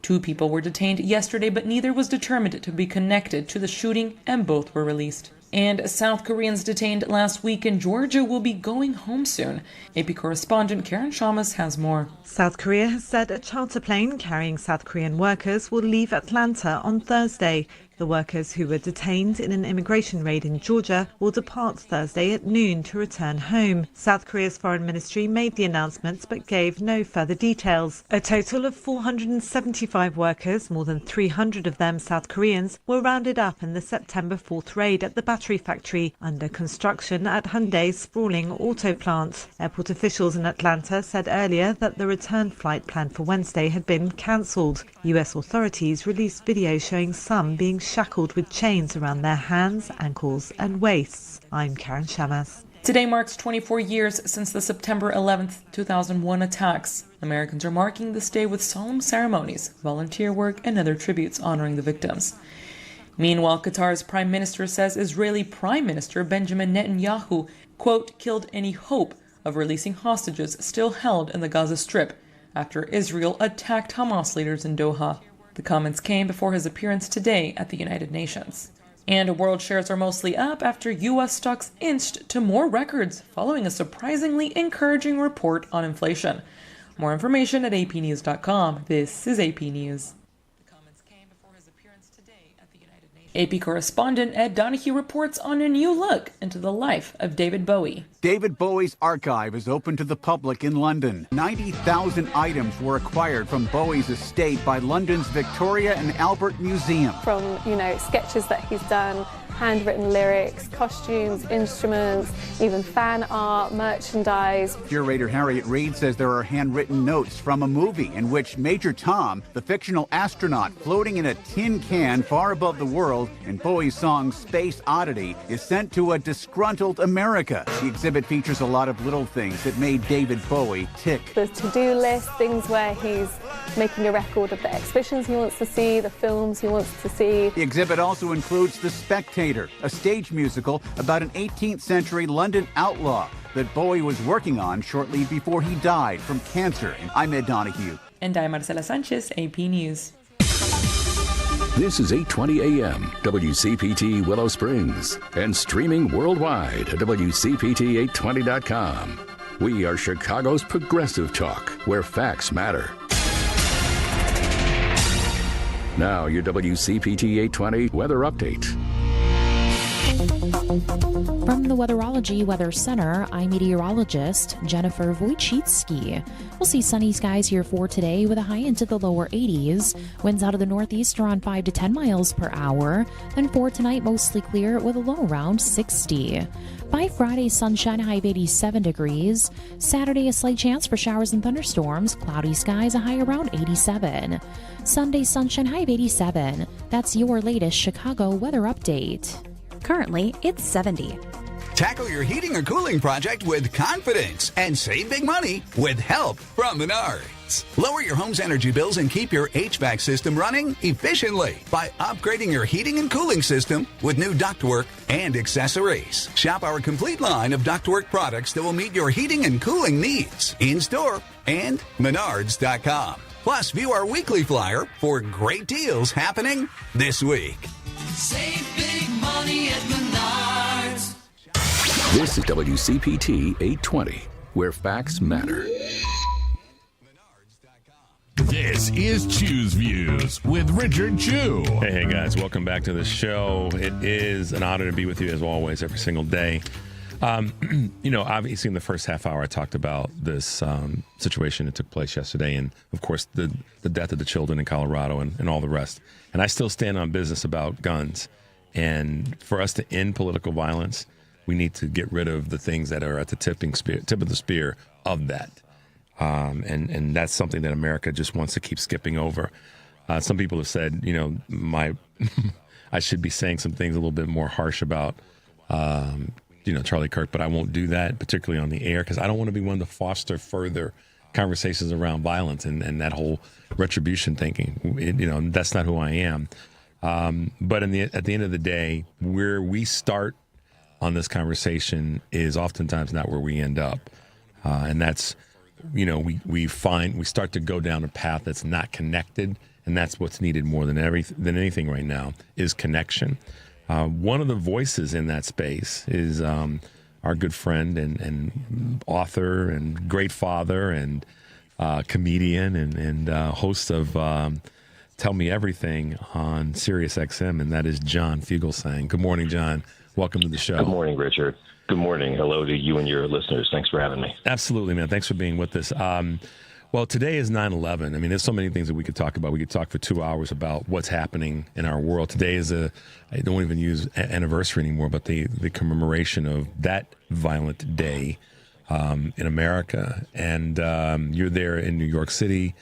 2 people were detained yesterday, but neither was determined to be connected to the shooting, and both were released. And South Koreans detained last week in Georgia will be going home soon. AP correspondent Karen Shamas has more. South Korea has said a charter plane carrying South Korean workers will leave Atlanta on Thursday. The workers who were detained in an immigration raid in Georgia will depart Thursday at noon to return home. South Korea's foreign ministry made the announcements but gave no further details. A total of 475 workers, more than 300 of them South Koreans, were rounded up in the September 4th raid at the battery factory under construction at Hyundai's sprawling auto plant. Airport officials in Atlanta said earlier that the return flight planned for Wednesday had been cancelled. US authorities released video showing some being shackled with chains around their hands, ankles and waists. I'm Karen Shamas. Today marks 24 years since the September 11th, 2001 attacks. Americans are marking this day with solemn ceremonies, volunteer work, and other tributes honoring the victims. Meanwhile, Qatar's prime minister says Israeli Prime Minister Benjamin Netanyahu, quote, killed any hope of releasing hostages still held in the Gaza Strip after Israel attacked Hamas leaders in Doha. The comments came before his appearance today at the United Nations. And world shares are mostly up after U.S. stocks inched to more records following a surprisingly encouraging report on inflation. More information at apnews.com. This is AP News. AP correspondent Ed Donahue reports on a new look into the life of David Bowie. David Bowie's archive is open to the public in London. 90,000 items were acquired from Bowie's estate by London's Victoria and Albert Museum. From, sketches that he's done, handwritten lyrics, costumes, instruments, even fan art, merchandise. Curator Harriet Reid says there are handwritten notes from a movie in which Major Tom, the fictional astronaut floating in a tin can far above the world in Bowie's song Space Oddity, is sent to a disgruntled America. The exhibit features a lot of little things that made David Bowie tick. The to-do list, things where he's making a record of the exhibitions he wants to see, the films he wants to see. The exhibit also includes The Spectator, a stage musical about an 18th century London outlaw that Bowie was working on shortly before he died from cancer. I'm Ed Donahue. And I'm Marcela Sanchez, AP News. This is 8:20 a.m. WCPT Willow Springs and streaming worldwide at WCPT820.com. We are Chicago's progressive talk, where facts matter. Now, your WCPT 820 weather update. From the Weatherology Weather Center, I'm meteorologist Jennifer Wojcicki. We'll see sunny skies here for today with a high into the lower 80s. Winds out of the northeast around 5 to 10 miles per hour. Then for tonight, mostly clear with a low around 60. By Friday, sunshine, high of 87 degrees. Saturday, a slight chance for showers and thunderstorms. Cloudy skies, a high around 87. Sunday, sunshine, high of 87. That's your latest Chicago weather update. Currently, it's 70. Tackle your heating or cooling project with confidence and save big money with help from Menards. Lower your home's energy bills and keep your HVAC system running efficiently by upgrading your heating and cooling system with new ductwork and accessories. Shop our complete line of ductwork products that will meet your heating and cooling needs in-store and Menards.com. Plus, view our weekly flyer for great deals happening this week. Save big money at Menards. This is WCPT 820. where facts matter. This is Choose Views with Richard Chew. Hey guys, welcome back to the show. It is an honor to be with you as always every single day. Obviously in the first half hour I talked about this situation that took place yesterday and, of course, the death of the children in Colorado and all the rest. And I still stand on business about guns. And for us to end political violence, we need to get rid of the things that are at the tip of the spear of that. And that's something that America just wants to keep skipping over. Some people have said, I should be saying some things a little bit more harsh about Charlie Kirk, but I won't do that, particularly on the air, because I don't want to be one to foster further conversations around violence and that whole retribution thinking. That's not who I am. But at the end of the day, where we start on this conversation is oftentimes not where we end up. And that's, we start to go down a path that's not connected, and that's what's needed more than anything right now is connection. One of the voices in that space is our good friend and author and great father and comedian and host of Tell Me Everything on Sirius XM, and that is John Fugelsang. Good morning, John. Welcome to the show. Good morning, Richard. Good morning. Hello to you and your listeners. Thanks for having me. Absolutely, man. Thanks for being with us. Well, today is 9/11. I mean, there's so many things that we could talk about. We could talk for 2 hours about what's happening in our world. Today is I don't even use anniversary anymore, but the commemoration of that violent day in America. And you're there in New York City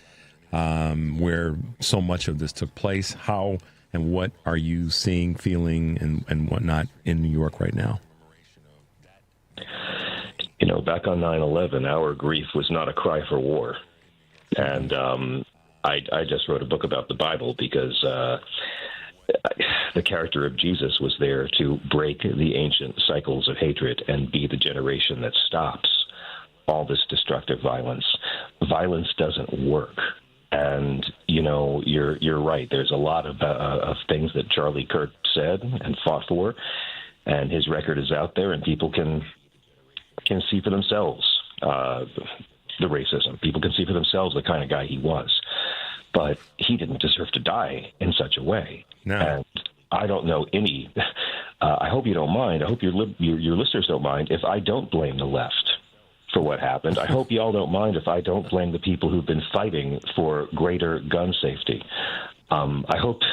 where so much of this took place. How and what are you seeing, feeling, and whatnot in New York right now? Back on 9/11, our grief was not a cry for war. And I just wrote a book about the Bible because the character of Jesus was there to break the ancient cycles of hatred and be the generation that stops all this destructive violence. Violence doesn't work. And, you're right. There's a lot of things that Charlie Kirk said and fought for, and his record is out there, and people can see for themselves the racism. People can see for themselves the kind of guy he was. But he didn't deserve to die in such a way. No. And I don't know any. I hope you don't mind. I hope your listeners don't mind if I don't blame the left for what happened. I hope you all don't mind if I don't blame the people who've been fighting for greater gun safety. I hope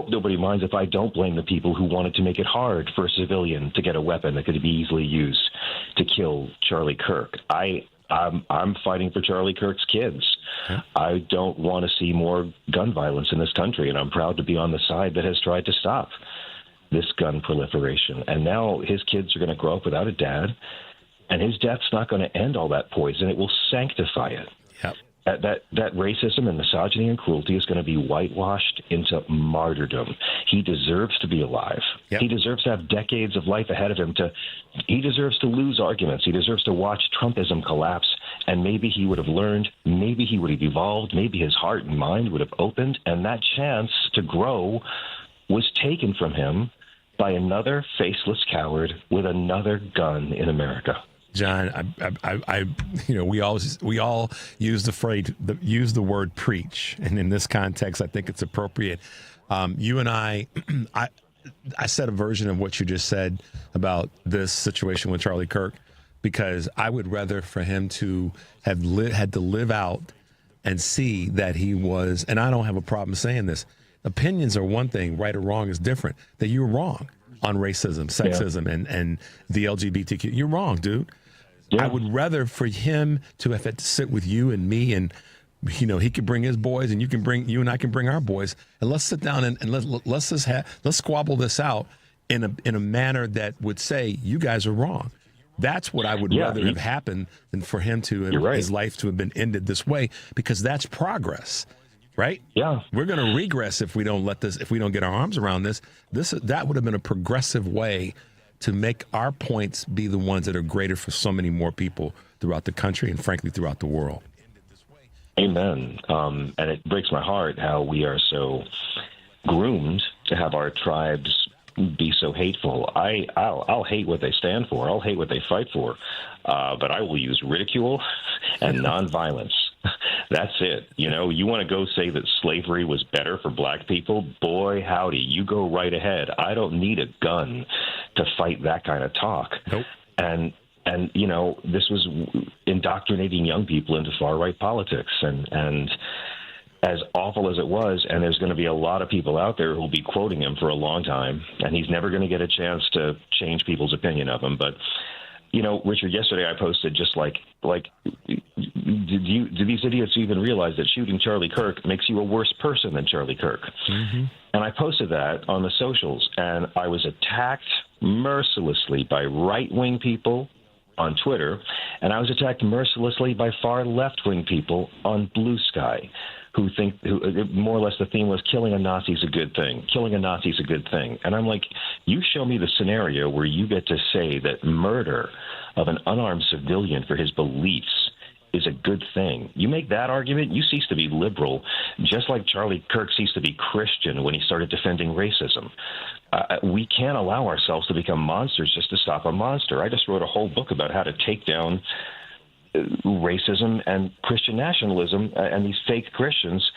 nobody minds if I don't blame the people who wanted to make it hard for a civilian to get a weapon that could be easily used to kill Charlie Kirk. I'm fighting for Charlie Kirk's kids. I don't want to see more gun violence in this country, and I'm proud to be on the side that has tried to stop this gun proliferation. And now his kids are going to grow up without a dad, and his death's not going to end all that poison. It will sanctify it. Yep. That racism and misogyny and cruelty is going to be whitewashed into martyrdom. He deserves to be alive. Yep. He deserves to have decades of life ahead of him. He deserves to lose arguments. He deserves to watch Trumpism collapse, and maybe he would have learned, maybe he would have evolved, maybe his heart and mind would have opened, and that chance to grow was taken from him by another faceless coward with another gun in America. John, we all use the word preach, and in this context, I think it's appropriate. You and I said a version of what you just said about this situation with Charlie Kirk, because I would rather for him to have had to live out and see that he was, and I don't have a problem saying this. Opinions are one thing, right or wrong is different. That you're wrong on racism, sexism, and the LGBTQ. You're wrong, dude. Yeah. I would rather for him to have had to sit with you and me, and he could bring his boys, and you and I can bring our boys, and let's sit down and let's squabble this out in a manner that would say you guys are wrong. That's what I would rather have happened than for him to his life to have been ended this way, because that's progress. Right? Yeah. We're going to regress if we don't get our arms around this. That would have been a progressive way to make our points be the ones that are greater for so many more people throughout the country and, frankly, throughout the world. Amen. And it breaks my heart how we are so groomed to have our tribes be so hateful. I'll hate what they stand for. I'll hate what they fight for. But I will use ridicule and nonviolence. That's it. You know, you want to go say that slavery was better for black people? Boy, howdy, you go right ahead. I don't need a gun to fight that kind of talk. Nope. And you know, this was indoctrinating young people into far-right politics. And as awful as it was, and there's going to be a lot of people out there who will be quoting him for a long time, and he's never going to get a chance to change people's opinion of him. But, you know, Richard, yesterday I posted just like, do these idiots even realize that shooting Charlie Kirk makes you a worse person than Charlie Kirk? Mm-hmm. And I posted that on the socials, and I was attacked mercilessly by right-wing people on Twitter, and I was attacked mercilessly by far left-wing people on Blue Sky, who more or less the theme was killing a Nazi is a good thing. Killing a Nazi is a good thing. And I'm like, you show me the scenario where you get to say that murder of an unarmed civilian for his beliefs is a good thing. You make that argument, you cease to be liberal, just like Charlie Kirk ceased to be Christian when he started defending racism. We can't allow ourselves to become monsters just to stop a monster. I just wrote a whole book about how to take down racism and Christian nationalism and these fake Christians.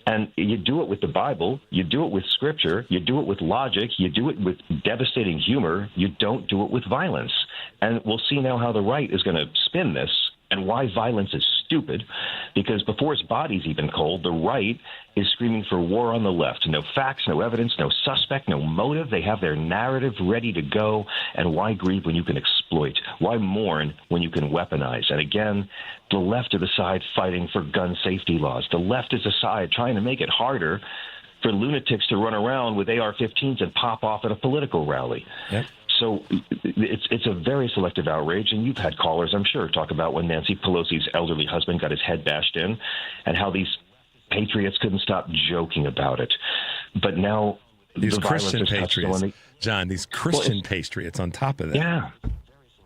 And you do it with the Bible, you do it with scripture, you do it with logic, you do it with devastating humor, you don't do it with violence. And we'll see now how the right is going to spin this and why violence is stupid, because before his body's even cold, the right is screaming for war on the left. No facts, no evidence, no suspect, no motive. They have their narrative ready to go. And why grieve when you can exploit? Why mourn when you can weaponize? And again, the left are the side fighting for gun safety laws. The left is the side trying to make it harder for lunatics to run around with AR-15s and pop off at a political rally. Yep. So it's a very selective outrage, and you've had callers, I'm sure, talk about when Nancy Pelosi's elderly husband got his head bashed in and how these patriots couldn't stop joking about it. But now these the Christian violence is patriots, John, these Christian patriots on top of that. Yeah.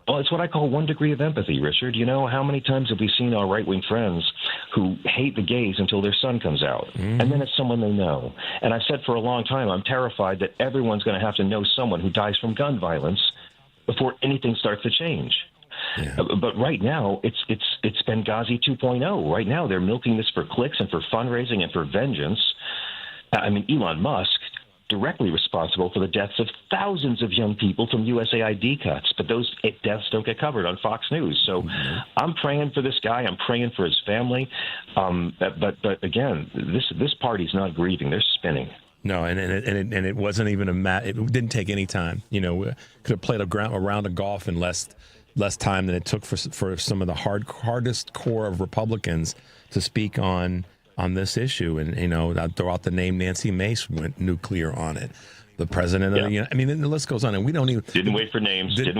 Well, it's what I call 1 degree of empathy, Richard. You know, how many times have we seen our right-wing friends who hate the gays until their son comes out? Mm-hmm. And then it's someone they know. And I've said for a long time, I'm terrified that everyone's going to have to know someone who dies from gun violence before anything starts to change. Yeah. But right now, it's Benghazi 2.0. Right now, they're milking this for clicks and for fundraising and for vengeance. I mean, Elon Musk, directly responsible for the deaths of thousands of young people from USAID cuts, but those deaths don't get covered on Fox News. So I'm praying for this guy. I'm praying for his family. But again, this party's not grieving. They're spinning. No, and it wasn't even it didn't take any time. You know, we could have played a round of golf in less time than it took for some of the hardest core of Republicans to speak on this issue. And, you know, I'll throw out the name Nancy Mace went nuclear on it. The president of the, I mean, the list goes on, and we don't even... Didn't wait for names, just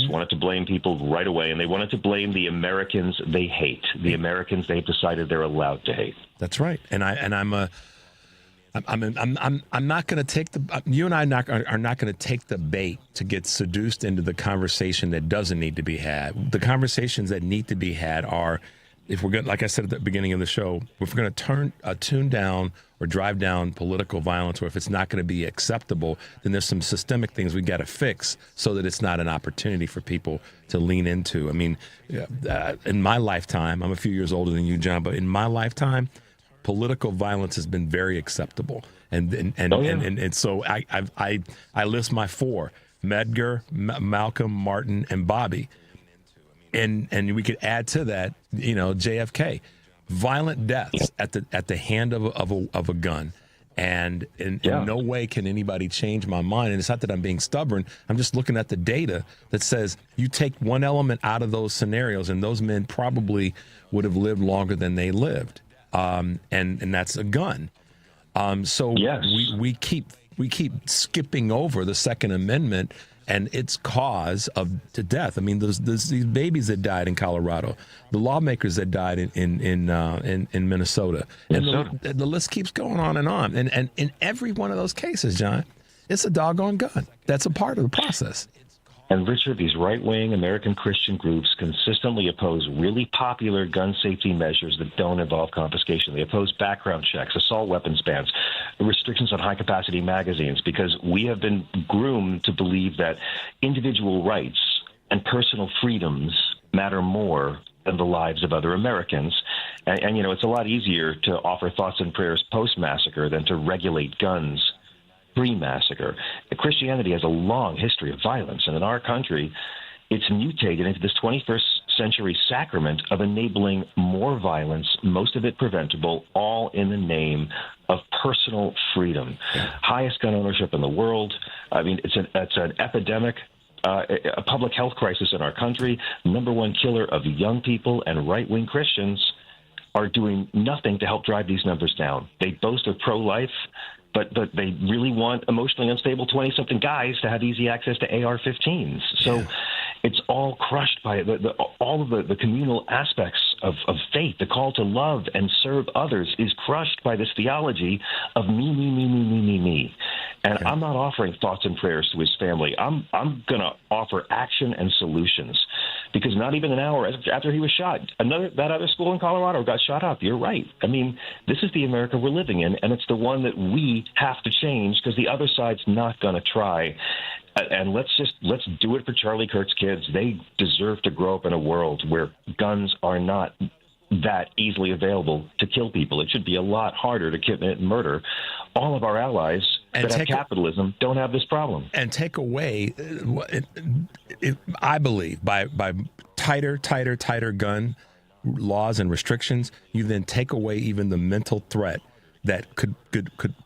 wanted to blame people right away, and they wanted to blame the Americans they hate, the Americans they've decided they're allowed to hate. That's right. And I'm not going to take you and I are not going to take the bait to get seduced into the conversation that doesn't need to be had. The conversations that need to be had are, if we're going, like I said at the beginning of the show, if we're going to tune down or drive down political violence, or if it's not going to be acceptable, then there's some systemic things we got to fix so that it's not an opportunity for people to lean into. I mean, in my lifetime, I'm a few years older than you, John, but in my lifetime, political violence has been very acceptable, and so I list my four: Medgar, Malcolm, Martin, and Bobby. And we could add to that, you know, JFK, violent deaths at the hand of a gun, and in no way can anybody change my mind. And it's not that I'm being stubborn. I'm just looking at the data that says you take one element out of those scenarios, and those men probably would have lived longer than they lived, and that's a gun. So we keep skipping over the Second Amendment and its cause to death. I mean, these babies that died in Colorado, the lawmakers that died in Minnesota, and the list keeps going on. And in every one of those cases, John, it's a doggone gun. That's a part of the process. And Richard, these right-wing American Christian groups consistently oppose really popular gun safety measures that don't involve confiscation. They oppose background checks, assault weapons bans, restrictions on high-capacity magazines, because we have been groomed to believe that individual rights and personal freedoms matter more than the lives of other Americans. And you know, it's a lot easier to offer thoughts and prayers post-massacre than to regulate guns pre-massacre. Christianity has a long history of violence, and in our country, it's mutated into this 21st century sacrament of enabling more violence, most of it preventable, all in the name of personal freedom. Highest gun ownership in the world. I mean, it's an epidemic, a public health crisis in our country. Number one killer of young people, and right-wing Christians are doing nothing to help drive these numbers down. They boast of pro-life, but they really want emotionally unstable 20-something guys to have easy access to AR-15s. So it's all crushed by all of the communal aspects of faith. The call to love and serve others is crushed by this theology of me, me, me, me, me, me, me. And I'm not offering thoughts and prayers to his family. I'm going to offer action and solutions, because not even an hour after he was shot, that other school in Colorado got shot up. You're right. I mean, this is the America we're living in, and it's the one that we have to change, because the other side's not going to try. And let's do it for Charlie Kirk's kids. They deserve to grow up in a world where guns are not that easily available to kill people. It should be a lot harder to commit murder. All of our allies that have capitalism don't have this problem. And take away, I believe, by tighter gun laws and restrictions, you then take away even the mental threat that could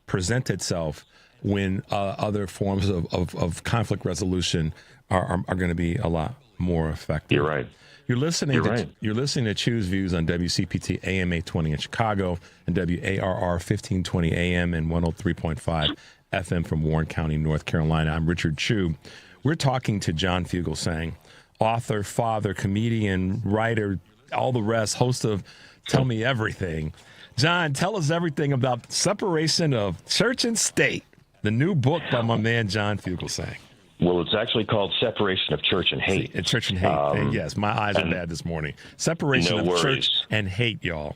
present itself when other forms of conflict resolution are going to be a lot more effective. You're right. You're listening to Choose Views on WCPT AM 820 in Chicago and WARR 1520 AM and 103.5 FM from Warren County, North Carolina. I'm Richard Chu. We're talking to John Fugelsang, author, father, comedian, writer, all the rest, host of Tell Me Everything. John, tell us everything about Separation of Church and State, the new book by my man John Fugelsang. Well, it's actually called Separation of Church and Hate. Church and Hate. Yes, my eyes are bad this morning. Separation of Church and Hate, y'all.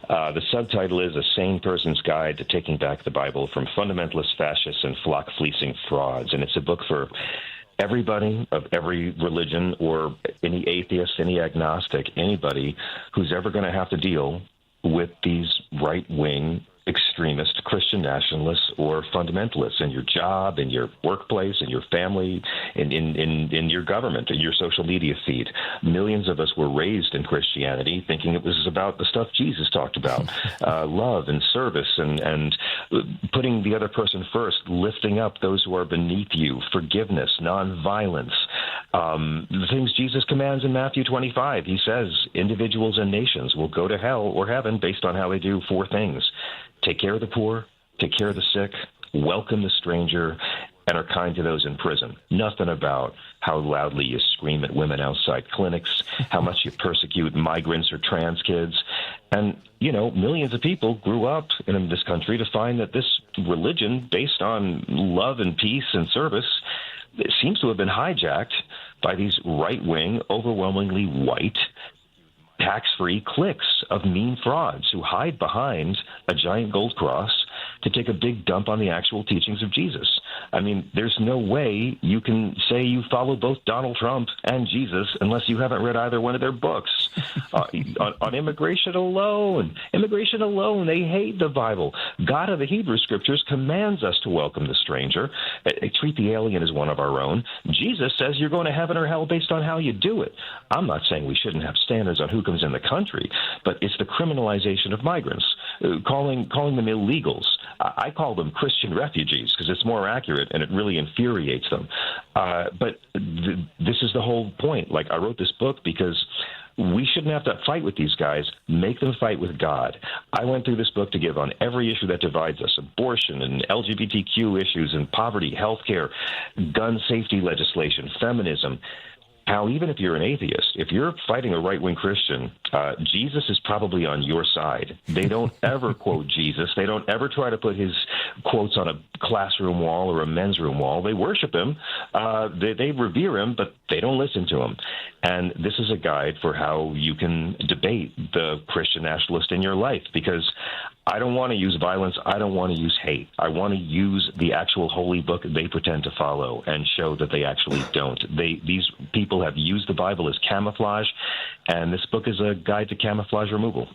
The subtitle is A Sane Person's Guide to Taking Back the Bible from Fundamentalist Fascists and Flock-Fleecing Frauds. And it's a book for everybody of every religion, or any atheist, any agnostic, anybody who's ever going to have to deal with these right-wing extremist Christian nationalists or fundamentalists in your job, in your workplace, in your family, in your government, in your social media feed. Millions of us were raised in Christianity thinking it was about the stuff Jesus talked about, love and service and putting the other person first, lifting up those who are beneath you, forgiveness, nonviolence, the things Jesus commands in Matthew 25. He says individuals and nations will go to hell or heaven based on how they do four things: take care of the poor, take care of the sick, welcome the stranger, and are kind to those in prison. Nothing about how loudly you scream at women outside clinics, how much you persecute migrants or trans kids. And, you know, millions of people grew up in this country to find that this religion, based on love and peace and service, it seems to have been hijacked by these right-wing, overwhelmingly white, tax-free cliques of mean frauds who hide behind a giant gold cross to take a big dump on the actual teachings of Jesus. I mean, there's no way you can say you follow both Donald Trump and Jesus unless you haven't read either one of their books. On immigration alone, they hate the Bible. God of the Hebrew Scriptures commands us to welcome the stranger, treat the alien as one of our own. Jesus says you're going to heaven or hell based on how you do it. I'm not saying we shouldn't have standards on who comes in the country, but it's the criminalization of migrants, calling them illegals. I call them Christian refugees because it's more accurate and it really infuriates them. But this is the whole point. Like, I wrote this book because we shouldn't have to fight with these guys. Make them fight with God. I went through this book to give on every issue that divides us: abortion and LGBTQ issues and poverty, healthcare, gun safety legislation, feminism. how even if you're an atheist, if you're fighting a right-wing Christian, Jesus is probably on your side. They don't ever quote Jesus. They don't ever try to put his quotes on a classroom wall or a men's room wall. They worship him. They revere him, but they don't listen to him. And this is a guide for how you can debate the Christian nationalist in your life, because I don't want to use violence. I don't want to use hate. I want to use the actual holy book they pretend to follow and show that they actually don't. These people have used the Bible as camouflage, and this book is a guide to camouflage removal.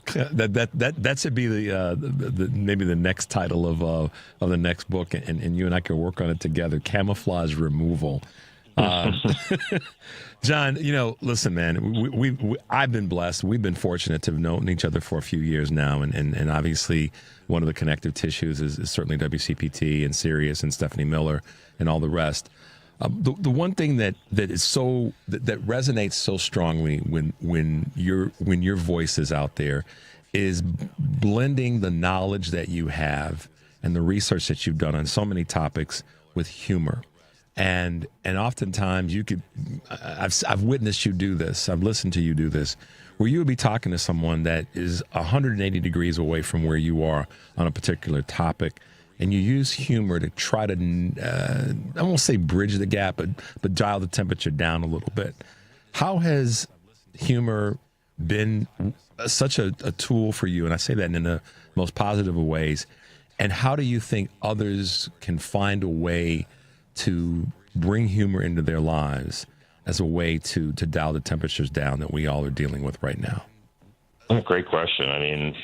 that should be the maybe the next title of the next book, and you and I can work on it together. Camouflage removal. John, listen, man, I've been blessed. We've been fortunate to have known each other for a few years now. And obviously one of the connective tissues is certainly WCPT and Sirius and Stephanie Miller and all the rest. The one thing that resonates so strongly when your voice is out there is blending the knowledge that you have and the research that you've done on so many topics with humor. And oftentimes I've witnessed you do this. I've listened to you do this, where you would be talking to someone that is 180 degrees away from where you are on a particular topic, and you use humor to try to, I won't say bridge the gap, but dial the temperature down a little bit. How has humor been such a tool for you? And I say that in the most positive of ways. And how do you think others can find a way to bring humor into their lives as a way to dial the temperatures down that we all are dealing with right now? Great question. I mean,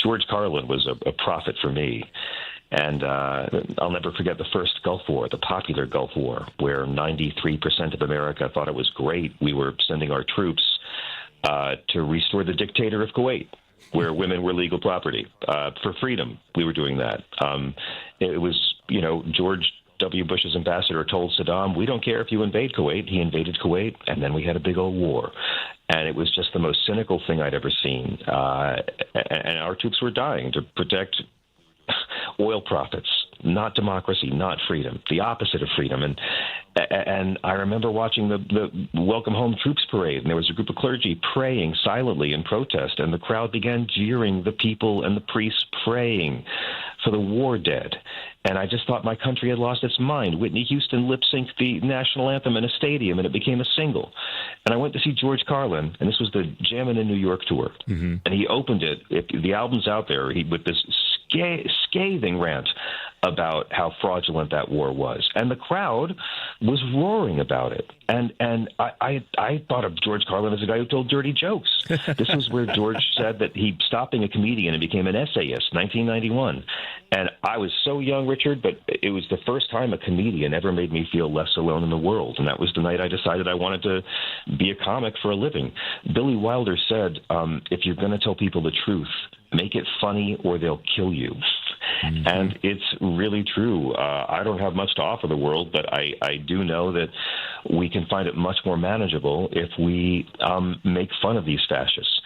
George Carlin was a prophet for me. And I'll never forget the first Gulf War, the popular Gulf War, where 93% of America thought it was great. We were sending our troops to restore the dictator of Kuwait, where women were legal property. For freedom, we were doing that. It was, George W. Bush's ambassador told Saddam, we don't care if you invade Kuwait. He invaded Kuwait, and then we had a big old war. And it was just the most cynical thing I'd ever seen. And our troops were dying to protect oil profits, not democracy, not freedom, the opposite of freedom. And I remember watching the Welcome Home Troops parade, and there was a group of clergy praying silently in protest, and the crowd began jeering the people and the priests praying for the war dead. And I just thought my country had lost its mind. Whitney Houston lip-synced the national anthem in a stadium, and it became a single. And I went to see George Carlin, and this was the Jammin' in New York tour. Mm-hmm. And he opened it. The album's out there. With this scathing rant about how fraudulent that war was. And the crowd was roaring about it. And I thought of George Carlin as a guy who told dirty jokes. This was where George said that he stopped being a comedian and became an essayist, 1991. And I was so young, Richard, but it was the first time a comedian ever made me feel less alone in the world. And that was the night I decided I wanted to be a comic for a living. Billy Wilder said, if you're going to tell people the truth, make it funny or they'll kill you. Mm-hmm. And it's really true. I don't have much to offer the world, but I do know that we can find it much more manageable if we make fun of these fascists.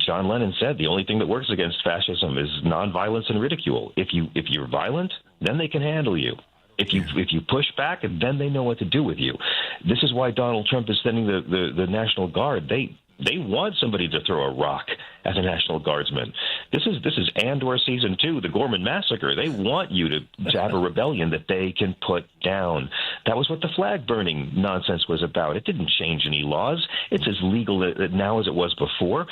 John Lennon said the only thing that works against fascism is nonviolence and ridicule. If you're violent, then they can handle you. If you push back, then they know what to do with you. This is why Donald Trump is sending the National Guard. They want somebody to throw a rock at a National Guardsman. This is Andor Season 2, the Gorman Massacre. They want you to have a rebellion that they can put down. That was what the flag burning nonsense was about. It didn't change any laws. It's as legal now as it was before.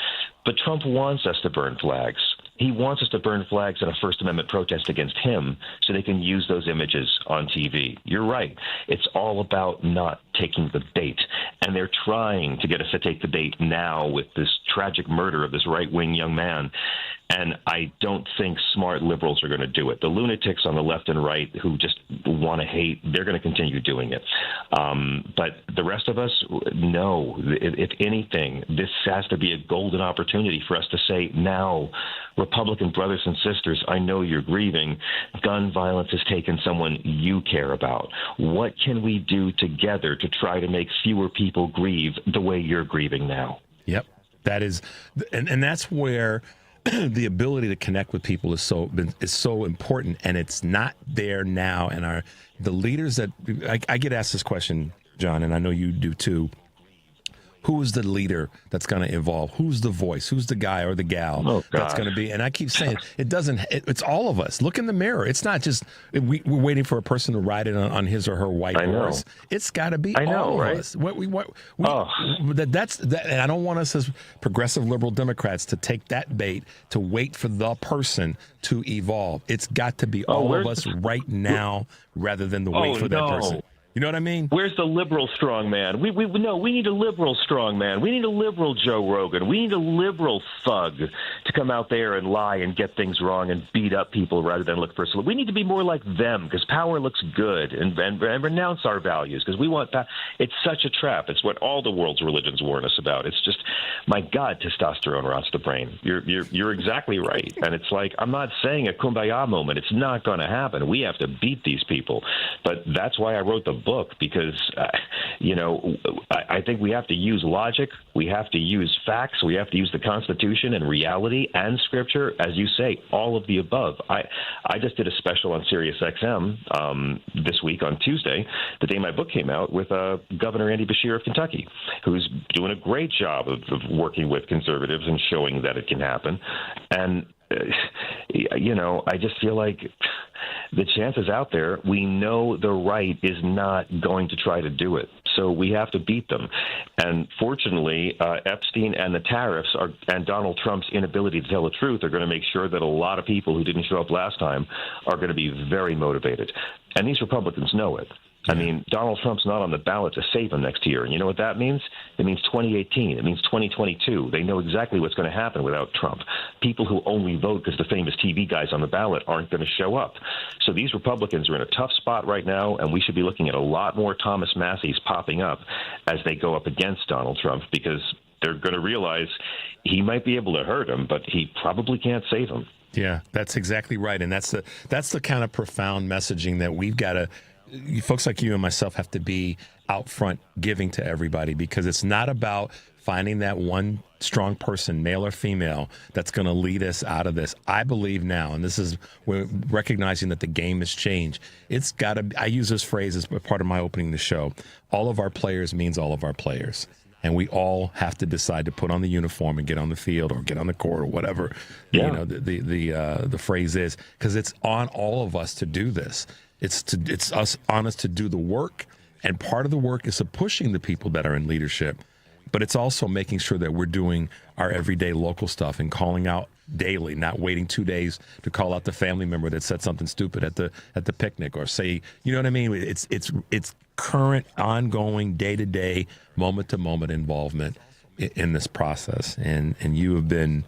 But Trump wants us to burn flags. He wants us to burn flags in a First Amendment protest against him so they can use those images on TV. You're right. It's all about not taking the bait. And they're trying to get us to take the bait now with this tragic murder of this right-wing young man. And I don't think smart liberals are going to do it. The lunatics on the left and right who just want to hate, they're going to continue doing it. But the rest of us, no. If anything, this has to be a golden opportunity for us to say, now, Republican brothers and sisters, I know you're grieving. Gun violence has taken someone you care about. What can we do together to try to make fewer people grieve the way you're grieving now? Yep. That is, and that's where the ability to connect with people is so important, and it's not there now. And the leaders that I get asked this question, John, and I know you do too. Who is the leader that's going to evolve? Who's the voice? Who's the guy or the gal that's going to be? And I keep saying it's all of us. Look in the mirror. It's not just we're waiting for a person to ride it on his or her white horse. It's got to be all of us. That's and I don't want us as progressive liberal Democrats to take that bait to wait for the person to evolve. It's got to be all of us right now rather than the wait for that person. You know what I mean? Where's the liberal strongman? We need a liberal strongman. We need a liberal Joe Rogan. We need a liberal thug to come out there and lie and get things wrong and beat up people rather than look for a solution. We need to be more like them because power looks good and renounce our values because we want that. It's such a trap. It's what all the world's religions warn us about. It's just, my God, testosterone rots the brain. You're exactly right. And it's like, I'm not saying a kumbaya moment. It's not going to happen. We have to beat these people. But that's why I wrote the book, because I think we have to use logic, we have to use facts, we have to use the Constitution and reality and Scripture, as you say, all of the above. I just did a special on Sirius XM this week on Tuesday, the day my book came out, with Governor Andy Beshear of Kentucky, who's doing a great job of working with conservatives and showing that it can happen. And I just feel like the chances out there, we know the right is not going to try to do it. So we have to beat them. And fortunately, Epstein and the tariffs and Donald Trump's inability to tell the truth are going to make sure that a lot of people who didn't show up last time are going to be very motivated. And these Republicans know it. I mean, Donald Trump's not on the ballot to save him next year. And you know what that means? It means 2018. It means 2022. They know exactly what's going to happen without Trump. People who only vote because the famous TV guys on the ballot aren't going to show up. So these Republicans are in a tough spot right now, and we should be looking at a lot more Thomas Masseys popping up as they go up against Donald Trump, because they're going to realize he might be able to hurt him, but he probably can't save him. Yeah, that's exactly right. And that's the kind of profound messaging that we've got to, folks like you and myself have to be out front giving to everybody, because it's not about finding that one strong person, male or female, that's going to lead us out of this. I believe now, and this is we're recognizing that the game has changed. It's got to, I use this phrase as part of my opening the show, all of our players means all of our players. And we all have to decide to put on the uniform and get on the field or get on the court or whatever, the phrase is, because it's on all of us to do this. It's us on us to do the work, and part of the work is pushing the people that are in leadership, but it's also making sure that we're doing our everyday local stuff and calling out daily, not waiting 2 days to call out the family member that said something stupid at the picnic, or say, you know what I mean? It's current, ongoing, day-to-day, moment-to-moment involvement in this process, and you have been,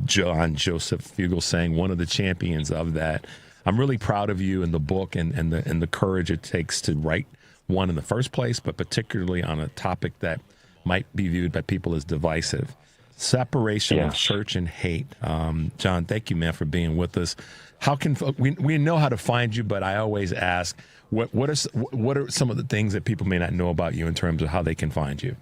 John Joseph Fugelsang, one of the champions of that. I'm really proud of you and the book and the courage it takes to write one in the first place, but particularly on a topic that might be viewed by people as divisive. Separation of church and hate. John, thank you, man, for being with us. How can we know how to find you? But I always ask, what are some of the things that people may not know about you in terms of how they can find you?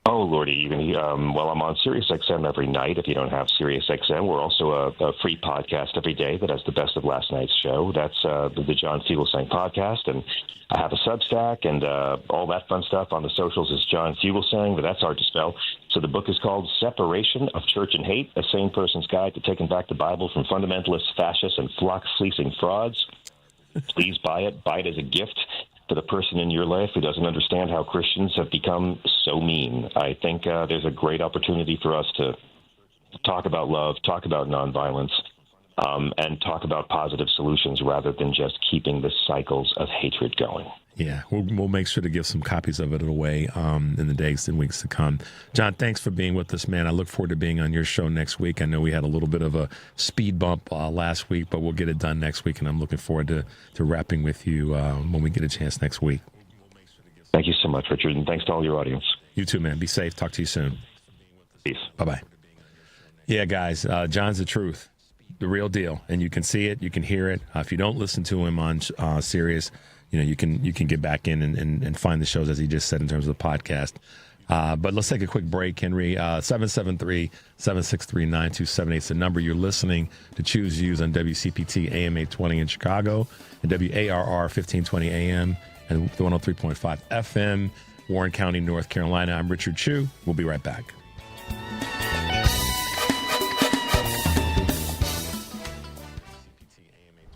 Oh, Lordy, even I'm on Sirius XM every night. If you don't have Sirius XM, we're also a free podcast every day that has the best of last night's show. That's the John Fugelsang podcast, and I have a Substack and all that fun stuff. On the socials is John Fugelsang, but that's hard to spell. So the book is called Separation of Church and Hate, A Sane Person's Guide to Taking Back the Bible from Fundamentalists, Fascists, and Flock-Fleecing Frauds. Please buy it. Buy it as a gift for the person in your life who doesn't understand how Christians have become so mean. I think there's a great opportunity for us to talk about love, talk about nonviolence, and talk about positive solutions rather than just keeping the cycles of hatred going. Yeah, we'll make sure to give some copies of it away in the days and weeks to come. John, thanks for being with us, man. I look forward to being on your show next week. I know we had a little bit of a speed bump last week, but we'll get it done next week, and I'm looking forward to wrapping with you when we get a chance next week. Thank you so much, Richard, and thanks to all your audience. You too, man. Be safe. Talk to you soon. Peace. Bye-bye. Yeah, guys, John's the truth, the real deal, and you can see it, you can hear it. If you don't listen to him on Sirius, you can get back in and find the shows, as he just said, in terms of the podcast. But let's take a quick break, Henry. 773-763-9278 is the number. You're listening to Choose Views on WCPT AM 820 in Chicago and WARR 1520 AM and the 103.5 FM, Warren County, North Carolina. I'm Richard Chu. We'll be right back.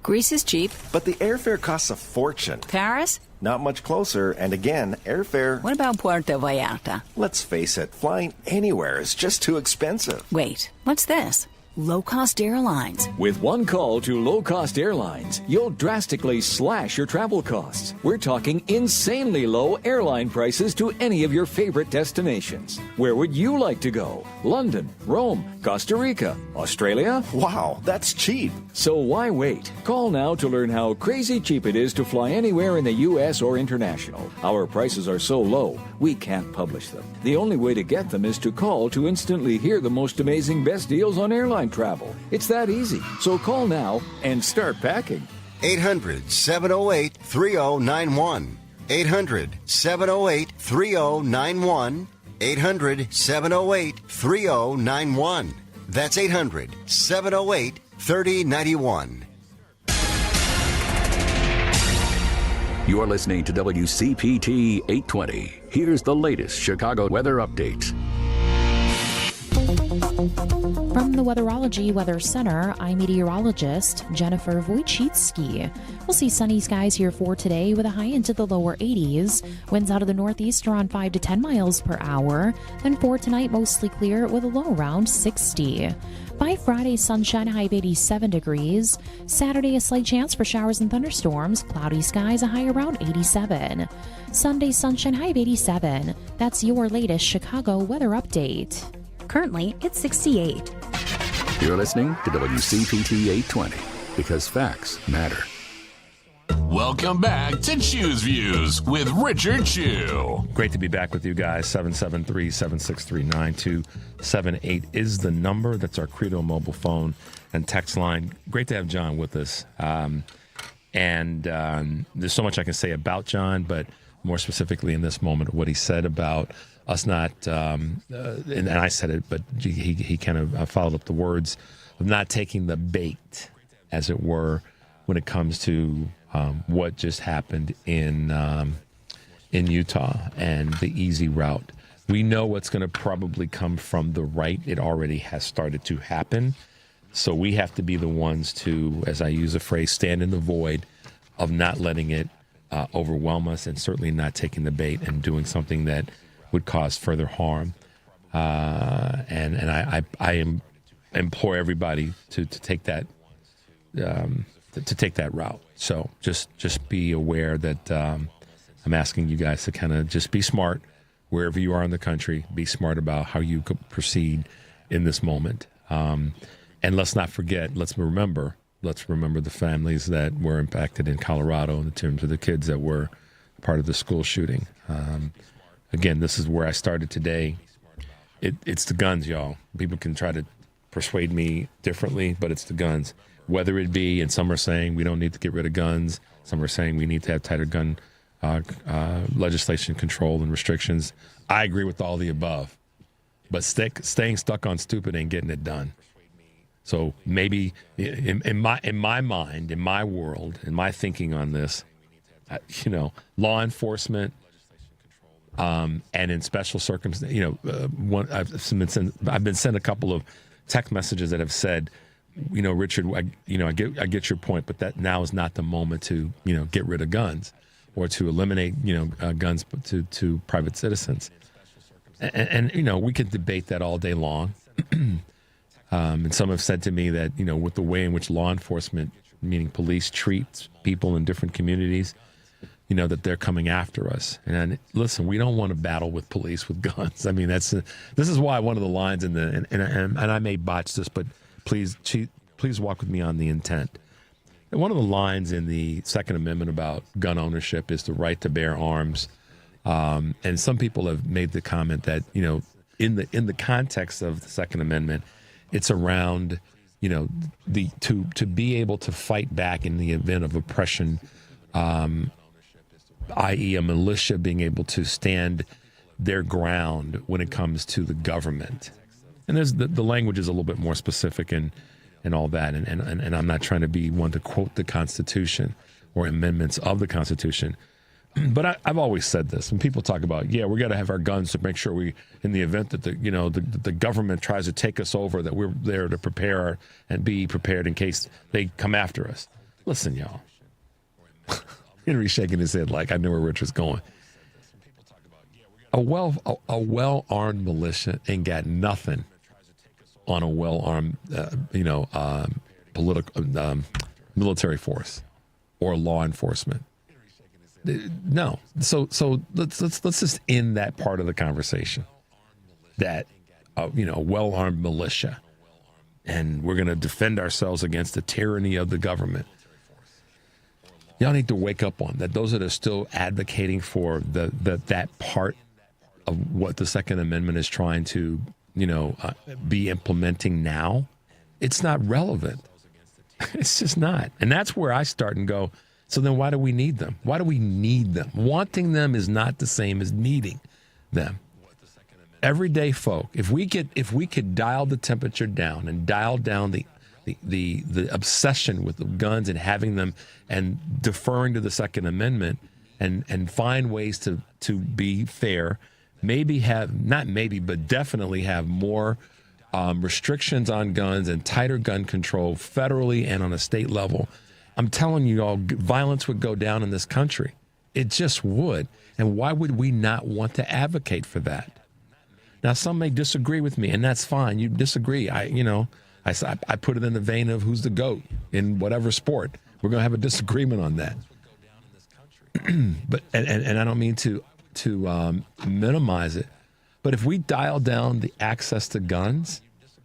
Greece is cheap. But the airfare costs a fortune. Paris? Not much closer, and again, airfare... What about Puerto Vallarta? Let's face it, flying anywhere is just too expensive. Wait, what's this? Low-cost airlines. With one call to low-cost airlines, you'll drastically slash your travel costs. We're talking insanely low airline prices to any of your favorite destinations. Where would you like to go? London, Rome, Costa Rica, Australia? Wow, that's cheap. So why wait? Call now to learn how crazy cheap it is to fly anywhere in the U.S. or international. Our prices are so low, we can't publish them. The only way to get them is to call to instantly hear the most amazing best deals on airline travel. It's that easy. So call now and start packing. 800-708-3091. 800-708-3091. 800-708-3091. That's 800-708-3091. You are listening to WCPT 820. Here's the latest Chicago weather update. From the Weatherology Weather Center, I'm meteorologist Jennifer Wojcicki. We'll see sunny skies here for today with a high into the lower 80s. Winds out of the northeast around 5 to 10 miles per hour. Then for tonight, mostly clear with a low around 60. By Friday, sunshine, high of 87 degrees. Saturday, a slight chance for showers and thunderstorms. Cloudy skies, a high around 87. Sunday, sunshine, high of 87. That's your latest Chicago weather update. Currently, it's 68. You're listening to WCPT 820 because facts matter. Welcome back to Choose Views with Richard Chu. Great to be back with you guys. 773-763-9278 is the number. That's our Credo mobile phone and text line. Great to have John with us. And there's so much I can say about John, but more specifically in this moment, what he said about us not, and I said it, but he kind of followed up the words of not taking the bait, as it were, when it comes to what just happened in Utah and the easy route. We know what's going to probably come from the right. It already has started to happen. So we have to be the ones to, as I use a phrase, stand in the void of not letting it overwhelm us and certainly not taking the bait and doing something that would cause further harm. And I implore everybody to take that to take that route. So just be aware that I'm asking you guys to kind of just be smart wherever you are in the country. Be smart about how you could proceed in this moment. And let's not forget. Let's remember the families that were impacted in Colorado in terms of the kids that were part of the school shooting. Again, this is where I started today. It's the guns, y'all. People can try to persuade me differently, but it's the guns. Whether it be, and some are saying we don't need to get rid of guns. Some are saying we need to have tighter gun legislation, control, and restrictions. I agree with all the above. But staying stuck on stupid ain't getting it done. So maybe in my mind, in my world, in my thinking on this, law enforcement, and in special circumstances, I've been sent a couple of text messages that have said, Richard, I get your point, but that now is not the moment to, get rid of guns or to eliminate, guns to private citizens. And we could debate that all day long. And some have said to me that, with the way in which law enforcement, meaning police, treats people in different communities, that they're coming after us. And listen, we don't want to battle with police with guns. I mean, this is why one of the lines and I may botch this, but please walk with me on the intent. And one of the lines in the Second Amendment about gun ownership is the right to bear arms. And some people have made the comment that, in the context of the Second Amendment, it's around, to be able to fight back in the event of oppression, i.e. a militia being able to stand their ground when it comes to the government. And there's the language is a little bit more specific and all that. And I'm not trying to be one to quote the Constitution or amendments of the Constitution. But I've always said this when people talk about, we got to have our guns to make sure we, in the event that the government tries to take us over, that we're there to prepare and be prepared in case they come after us. Listen, y'all. Henry's shaking his head like I know where Rich was going. A well-armed militia ain't got nothing on a well-armed, political military force or law enforcement. No. So let's just end that part of the conversation. That well-armed militia, and we're going to defend ourselves against the tyranny of the government. Y'all need to wake up on that. Those that are still advocating for that part of what the Second Amendment is trying to be implementing now, it's not relevant. It's just not. And that's where I start and go, so then why do we need them? Why do we need them? Wanting them is not the same as needing them. Everyday folk, if we could dial the temperature down and dial down the obsession with the guns and having them and deferring to the Second Amendment and find ways to be fair, but definitely have more restrictions on guns and tighter gun control federally and on a state level. I'm telling you all, violence would go down in this country. It just would. And why would we not want to advocate for that? Now, some may disagree with me, and that's fine. You disagree. I put it in the vein of who's the GOAT in whatever sport. We're going to have a disagreement on that. But and I don't mean to minimize it, but if we dial down the access to guns,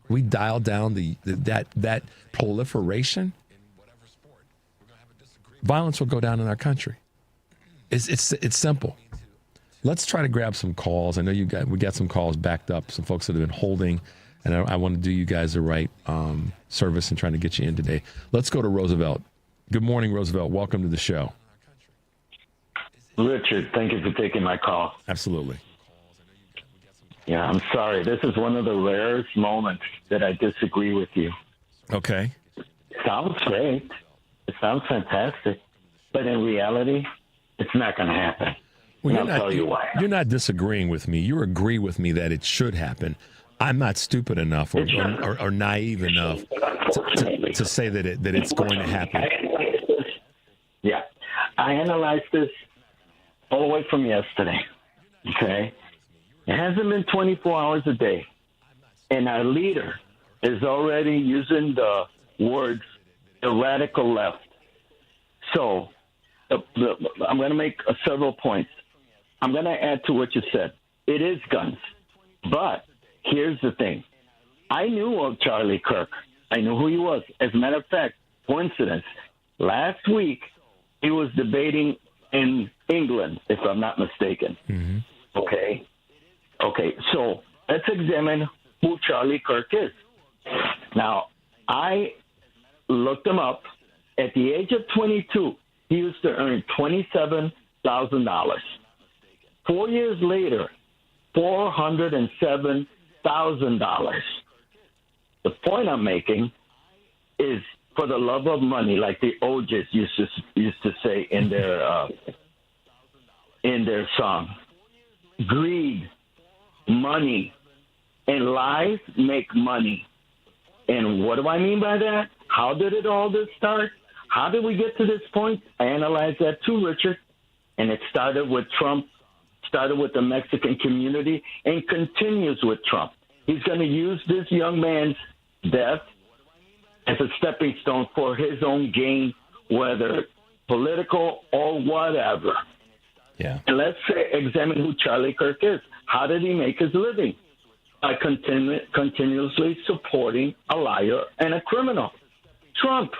we dial down that proliferation, violence will go down in our country. It's simple. Let's try to grab some calls. I know we got some calls backed up, some folks that have been holding, and I want to do you guys the right service and trying to get you in today. Let's go to Roosevelt. Good morning, Roosevelt. Welcome to the show. Richard, thank you for taking my call. Absolutely. Yeah, I'm sorry. This is one of the rarest moments that I disagree with you. Okay. Sounds great. It sounds fantastic. But in reality, it's not going to happen. Well, and I'll tell you why. You're not disagreeing with me. You agree with me that it should happen. I'm not stupid enough or naive enough to say that it's going to happen. Yeah. I analyzed this all the way from yesterday. Okay? It hasn't been 24 hours a day. And our leader is already using the words the radical left. So I'm going to make several points. I'm going to add to what you said. It is guns. But here's the thing. I knew of Charlie Kirk. I knew who he was. As a matter of fact, coincidence, last week he was debating in England, if I'm not mistaken. Mm-hmm. Okay, so let's examine who Charlie Kirk is. Now, I looked him up. At the age of 22, he used to earn $27,000. 4 years later, $407,000. The point I'm making is for the love of money, like the Oges used to say in their song. Greed, money, and lies make money. And what do I mean by that? How did it all this start? How did we get to this point? I analyzed that too, Richard. And it started with Trump, started with the Mexican community, and continues with Trump. He's going to use this young man's death as a stepping stone for his own gain, whether political or whatever. Yeah. And let's examine who Charlie Kirk is. How did he make his living? By continuously supporting a liar and a criminal. Trump.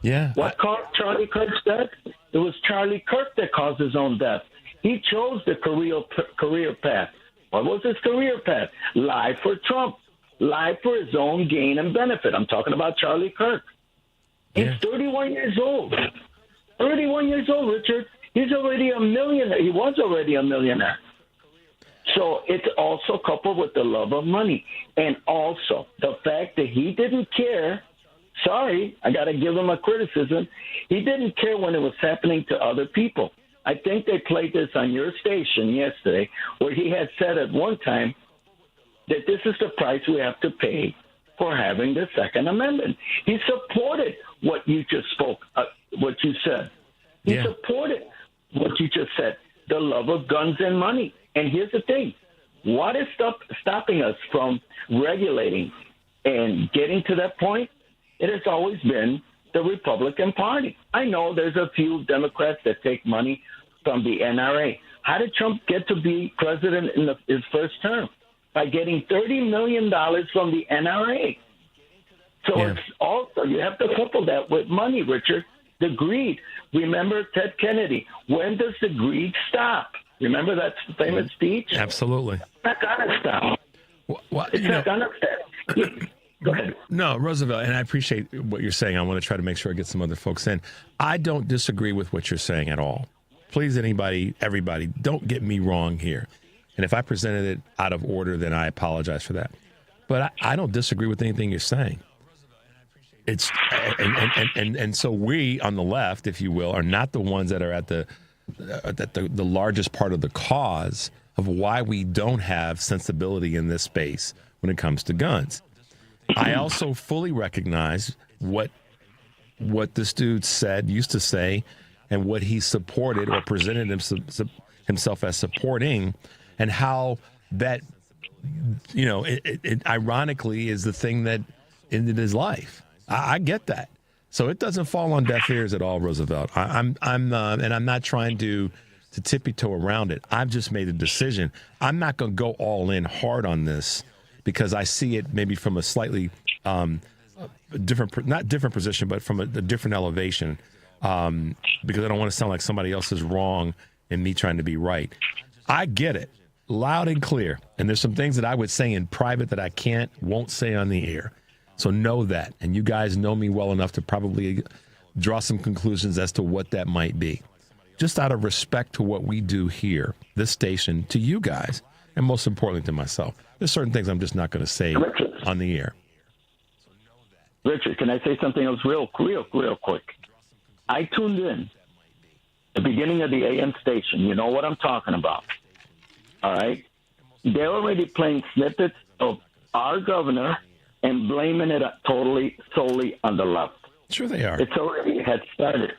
Yeah. What caused Charlie Kirk's death? It was Charlie Kirk that caused his own death. He chose the career path. What was his career path? Lie for Trump. Lie for his own gain and benefit. I'm talking about Charlie Kirk. He's 31 years old. 31 years old, Richard. He's already a millionaire. He was already a millionaire. So it's also coupled with the love of money. And also the fact that he didn't care. Sorry, I got to give him a criticism. He didn't care when it was happening to other people. I think they played this on your station yesterday, where he had said at one time that this is the price we have to pay for having the Second Amendment. He supported what you just what you said. He supported what you just said, the love of guns and money. And here's the thing. What is stopping us from regulating and getting to that point? It has always been the Republican Party. I know there's a few Democrats that take money from the NRA. How did Trump get to be president in his first term? By getting $30 million from the NRA. So it's also, you have to couple that with money, Richard. The greed. Remember Ted Kennedy. When does the greed stop? Remember that famous speech? Absolutely. It's not going to stop. It's not going to stop. Go ahead. No, Roosevelt, and I appreciate what you're saying. I want to try to make sure I get some other folks in. I don't disagree with what you're saying at all. Please, everybody, don't get me wrong here. And if I presented it out of order, then I apologize for that. But I don't disagree with anything you're saying. It's and so we on the left, if you will, are not the ones that are at the largest part of the cause of why we don't have sensibility in this space when it comes to guns. I also fully recognize what this dude used to say, and what he supported or presented himself as supporting, and how that, it ironically is the thing that ended his life. I get that. So it doesn't fall on deaf ears at all, Roosevelt. And I'm not trying to tippy-toe around it. I've just made a decision. I'm not going to go all in hard on this because I see it maybe from a slightly not different position, but from a different elevation, because I don't want to sound like somebody else is wrong and me trying to be right. I get it loud and clear. And there's some things that I would say in private that I won't say on the air. So know that. And you guys know me well enough to probably draw some conclusions as to what that might be. Just out of respect to what we do here, this station, to you guys, and most importantly to myself. There's certain things I'm just not going to say on the air. Richard, can I say something else real quick? I tuned in the beginning of the AM station. You know what I'm talking about. All right? They're already playing snippets of our governor and blaming it solely on the left. Sure they are. It's already had started,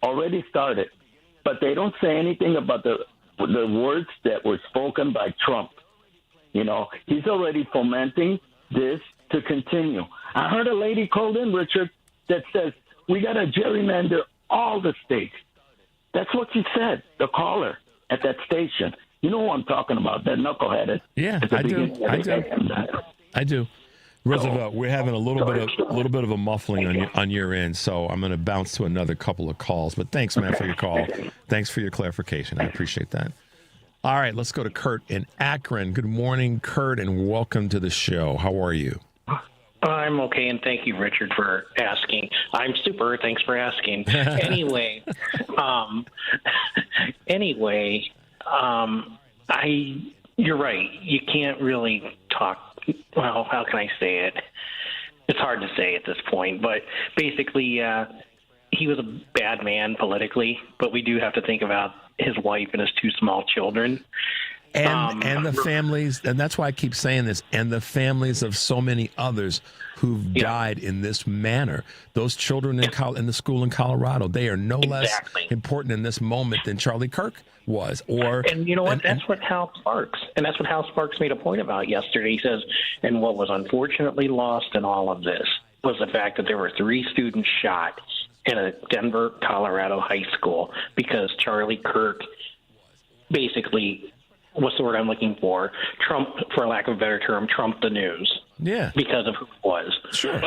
already started. But they don't say anything about the words that were spoken by Trump. He's already fomenting this to continue. I heard a lady called in, Richard, that says, we got to gerrymander all the states. That's what she said, the caller at that station. You know who I'm talking about, that knucklehead. Yeah, I do. Roosevelt, we're having a little bit of a muffling on your end, so I'm going to bounce to another couple of calls. But thanks, man, for your call. Thanks for your clarification. I appreciate that. All right, let's go to Kurt in Akron. Good morning, Kurt, and welcome to the show. How are you? I'm okay, and thank you, Richard, for asking. I'm super. Thanks for asking. Anyway, you're right. You can't really talk. Well, how can I say it? It's hard to say at this point, but basically, he was a bad man politically, but we do have to think about his wife and his two small children. And the families, and that's why I keep saying this, and the families of so many others who've died in this manner. Those children in the school in Colorado, they are no less important in this moment than Charlie Kirk was. And you know what? That's what Hal Sparks made a point about yesterday. He says, and what was unfortunately lost in all of this was the fact that there were 3 students shot in a Denver, Colorado high school because Charlie Kirk basically, what's the word I'm looking for? Trump, for lack of a better term, trumped the news. Yeah. Because of who it was. Sure.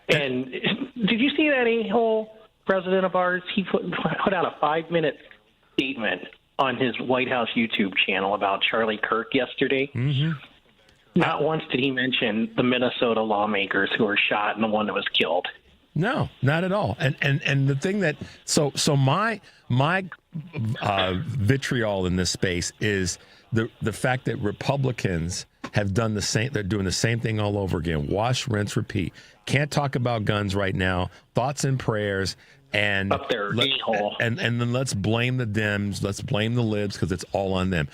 And did you see that a-hole president of ours? He put out a 5-minute statement on his White House YouTube channel about Charlie Kirk yesterday. Mm-hmm. Not once did he mention the Minnesota lawmakers who were shot and the one that was killed. No, not at all. And the thing that so my vitriol in this space is the fact that Republicans have done the same, they're doing the same thing all over again. Wash, rinse, repeat. Can't talk about guns right now. Thoughts and prayers. And up there, and then let's blame the Dems. Let's blame the libs because it's all on them.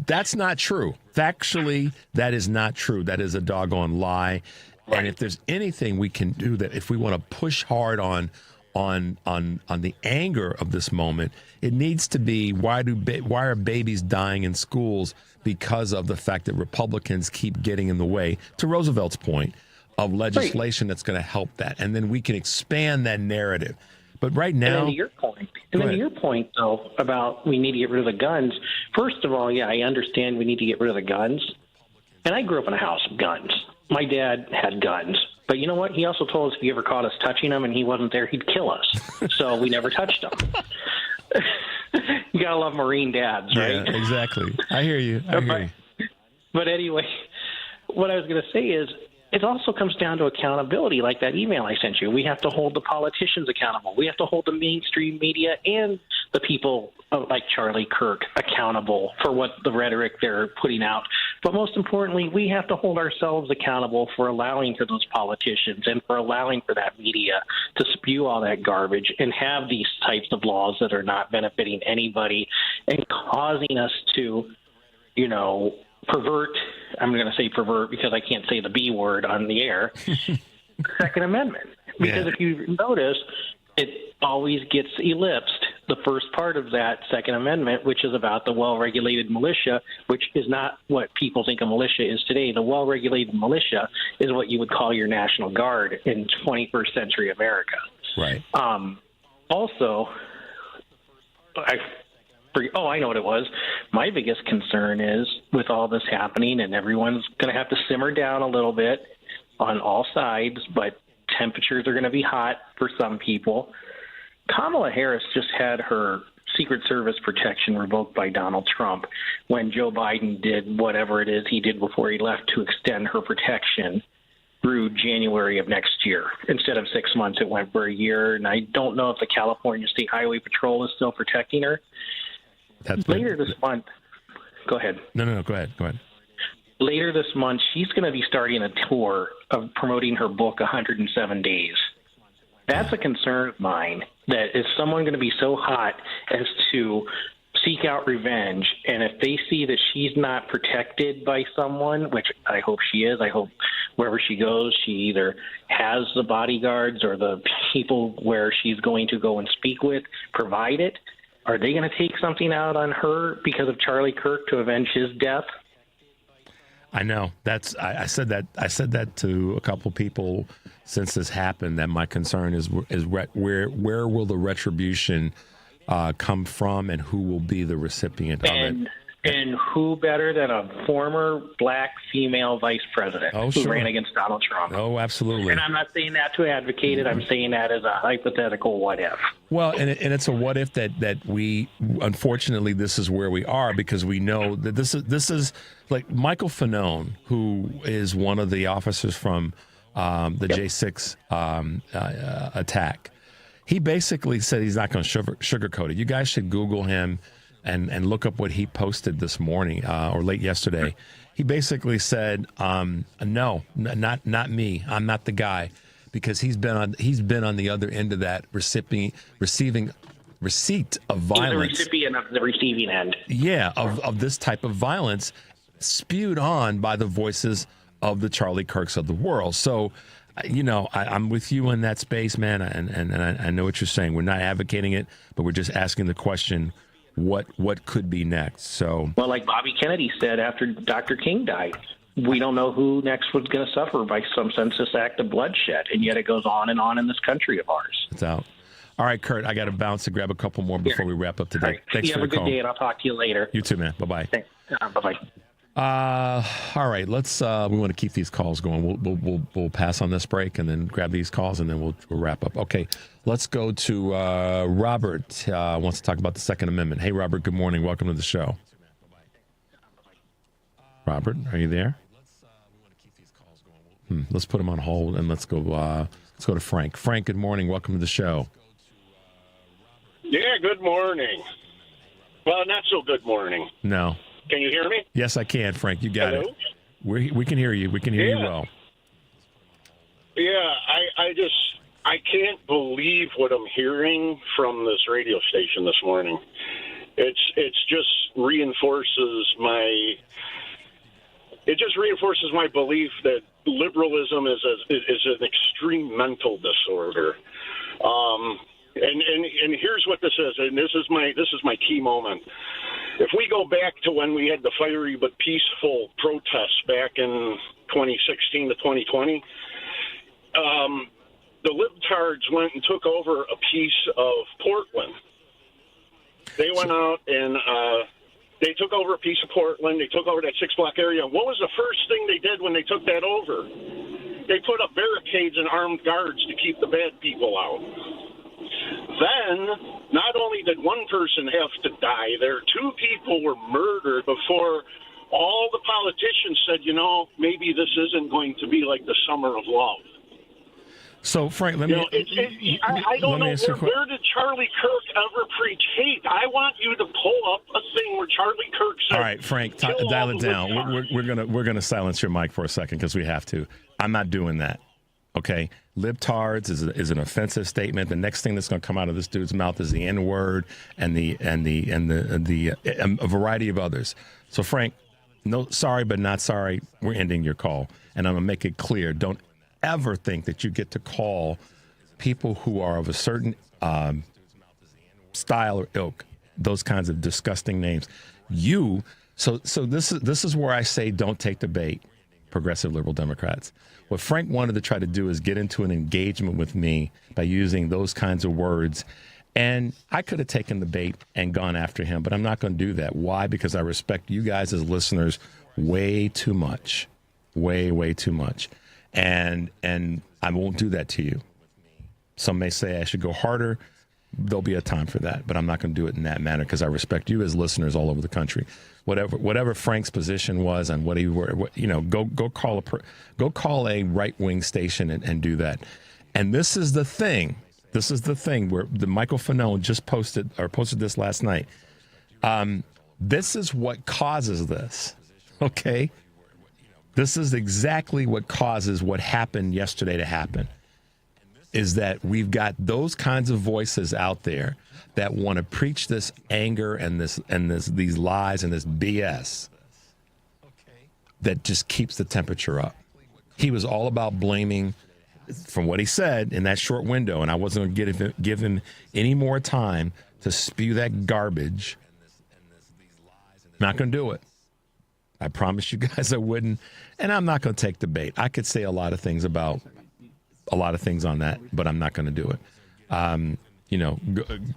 That's not true. Factually, that is not true. That is a doggone lie. Right. And if there's anything we can do, that if we want to push hard on the anger of this moment, it needs to be why are babies dying in schools because of the fact that Republicans keep getting in the way, to Roosevelt's point, of legislation that's going to help that, and then we can expand that narrative. But right now, and then to your point, though, about we need to get rid of the guns. First of all, yeah, I understand we need to get rid of the guns. And I grew up in a house of guns. My dad had guns. But you know what? He also told us if he ever caught us touching them and he wasn't there, he'd kill us. So we never touched them. You got to love Marine dads, right? Yeah, exactly. I hear you. But anyway, what I was going to say is, it also comes down to accountability, like that email I sent you. We have to hold the politicians accountable. We have to hold the mainstream media and the people like Charlie Kirk accountable for what the rhetoric they're putting out. But most importantly, we have to hold ourselves accountable for allowing for those politicians and for allowing for that media to spew all that garbage and have these types of laws that are not benefiting anybody and causing us to, pervert. I'm going to say pervert because I can't say the B word on the air. Second Amendment. Because if you notice, it always gets ellipsed. The first part of that Second Amendment, which is about the well-regulated militia, which is not what people think a militia is today. The well-regulated militia is what you would call your National Guard in 21st century America. Right. Also, I know what it was. My biggest concern is with all this happening, and everyone's going to have to simmer down a little bit on all sides, but temperatures are going to be hot for some people. Kamala Harris just had her Secret Service protection revoked by Donald Trump when Joe Biden did whatever it is he did before he left to extend her protection through January of next year. Instead of 6 months, it went for a year, and I don't know if the California State Highway Patrol is still protecting her. Later this month, go ahead. No, go ahead. Later this month, she's going to be starting a tour of promoting her book, 107 Days. That's a concern of mine, that is someone going to be so hot as to seek out revenge, and if they see that she's not protected by someone, which I hope she is, I hope wherever she goes, she either has the bodyguards or the people where she's going to go and speak with provide it. Are they going to take something out on her because of Charlie Kirk to avenge his death? I know. I said that to a couple people since this happened, that my concern is where will the retribution come from, and who will be the recipient of it. And who better than a former black female vice president who ran against Donald Trump? Oh, absolutely. And I'm not saying that to advocate it. I'm saying that as a hypothetical what if. Well, and it's a what if that we, unfortunately, this is where we are, because we know that this is like Michael Fanone, who is one of the officers from the J6 attack. He basically said he's not going to sugarcoat it. You guys should Google him and look up what he posted this morning or late yesterday. He basically said, "No, not me. I'm not the guy," because he's been on the other end of that receipt of violence. He's the recipient of the receiving end. Yeah, of this type of violence spewed on by the voices of the Charlie Kirks of the world. So, I'm with you in that space, man, and I know what you're saying. We're not advocating it, but we're just asking the question, what could be next? So, well, like Bobby Kennedy said after Dr. King died, we don't know who next was going to suffer by some senseless act of bloodshed, and yet it goes on and on in this country of ours. It's out. All right, Kurt, I got to bounce to grab a couple more before we wrap up today. Right. Thanks for the call. Have a good day, and I'll talk to you later. You too, man. Bye-bye. Thanks. Bye-bye. All right, let's. We want to keep these calls going. We'll pass on this break and then grab these calls, and then we'll wrap up. Okay, let's go to Robert. Wants to talk about the Second Amendment. Hey, Robert. Good morning. Welcome to the show. Robert, are you there? Let's put him on hold and let's go. Let's go to Frank. Frank, good morning. Welcome to the show. Yeah, good morning. Well, not so good morning. No. Can you hear me? Yes, I can, Frank. You got Hello? it. We can hear you. We can hear you well. Yeah, I can't believe what I'm hearing from this radio station this morning. It's just reinforces my belief that liberalism is an extreme mental disorder. And here's what this is, and this is my key moment. If we go back to when we had the fiery but peaceful protests back in 2016 to 2020, the libtards went and took over a piece of Portland. They went out and they took over a piece of Portland. They took over that 6-block area. What was the first thing they did when they took that over? They put up barricades and armed guards to keep the bad people out. Then, not only did one person have to die there, 2 people were murdered before all the politicians said, maybe this isn't going to be like the summer of love. So, Frank, let me... I don't know, where did Charlie Kirk ever preach hate? I want you to pull up a thing where Charlie Kirk said... All right, Frank, dial it down. We're gonna silence your mic for a second because we have to. I'm not doing that. Okay, libtards is an offensive statement. The next thing that's going to come out of this dude's mouth is the N-word and a variety of others. So, Frank, no, sorry but not sorry. We're ending your call, and I'm going to make it clear. Don't ever think that you get to call people who are of a certain style or ilk those kinds of disgusting names. So this is where I say don't take the bait, progressive liberal Democrats. What Frank wanted to try to do is get into an engagement with me by using those kinds of words. And I could have taken the bait and gone after him, but I'm not going to do that. Why? Because I respect you guys as listeners way too much, way too much. And I won't do that to you. Some may say I should go harder. There'll be a time for that, but I'm not going to do it in that manner because I respect you as listeners all over the country. Whatever Frank's position was on what he were, go call a right-wing station and do that. And this is the thing where the Michael Fanone just posted this last night. This is what causes this. Okay. This is exactly what causes what happened yesterday to happen, is that we've got those kinds of voices out there that want to preach this anger and these lies and this BS that just keeps the temperature up. He was all about blaming, from what he said in that short window, and I wasn't going to give him any more time to spew that garbage. Not going to do it. I promised you guys I wouldn't, and I'm not going to take the bait. I could say a lot of things on that, but I'm not going to do it.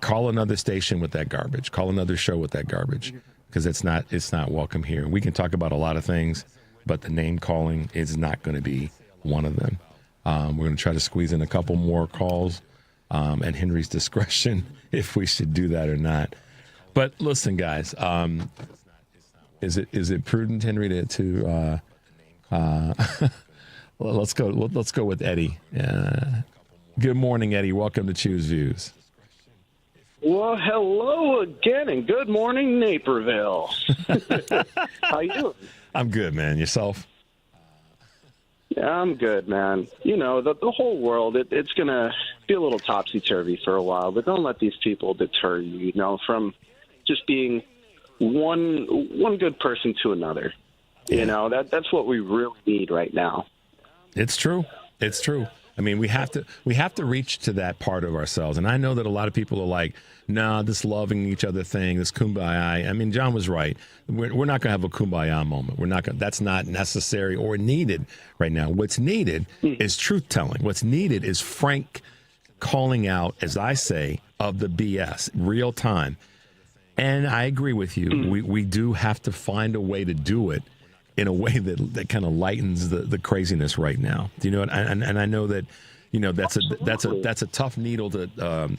Call another station with that garbage. Call another show with that garbage, because it's not welcome here. We can talk about a lot of things, but the name calling is not going to be one of them. We're going to try to squeeze in a couple more calls at Henry's discretion if we should do that or not. But listen, guys. Is it prudent, Henry, to let's go with Eddie. Good morning, Eddie. Welcome to Choose Views. Well, hello again, and good morning, Naperville. How you doing? I'm good, man. Yourself? Yeah, I'm good, man. The whole world, it's going to be a little topsy-turvy for a while, but don't let these people deter you, from just being one good person to another. Yeah. That's what we really need right now. It's true. I mean, we have to reach to that part of ourselves. And I know that a lot of people are like, nah, this loving each other thing, this kumbaya. I mean, John was right. We're not going to have a kumbaya moment. That's not necessary or needed right now. What's needed is truth telling. What's needed is frank calling out, as I say, of the BS, real time. And I agree with you. We do have to find a way to do it in a way that kind of lightens the craziness right now. Do you know what? And I know that that's a tough needle to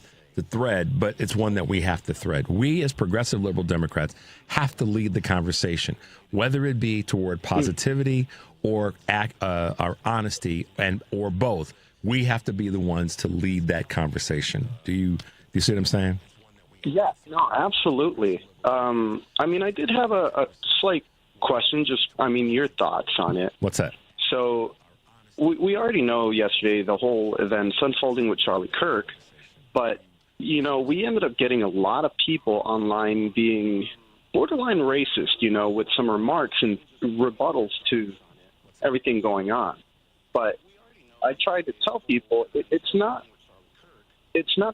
thread, but it's one that we have to thread. We as progressive liberal Democrats have to lead the conversation, whether it be toward positivity or our honesty, or both. We have to be the ones to lead that conversation. Do you see what I'm saying? Yeah, no, absolutely. I mean, I did have a slight question, your thoughts on it. What's that? So we already know yesterday the whole event's unfolding with Charlie Kirk, but, we ended up getting a lot of people online being borderline racist, with some remarks and rebuttals to everything going on. But I tried to tell people it's not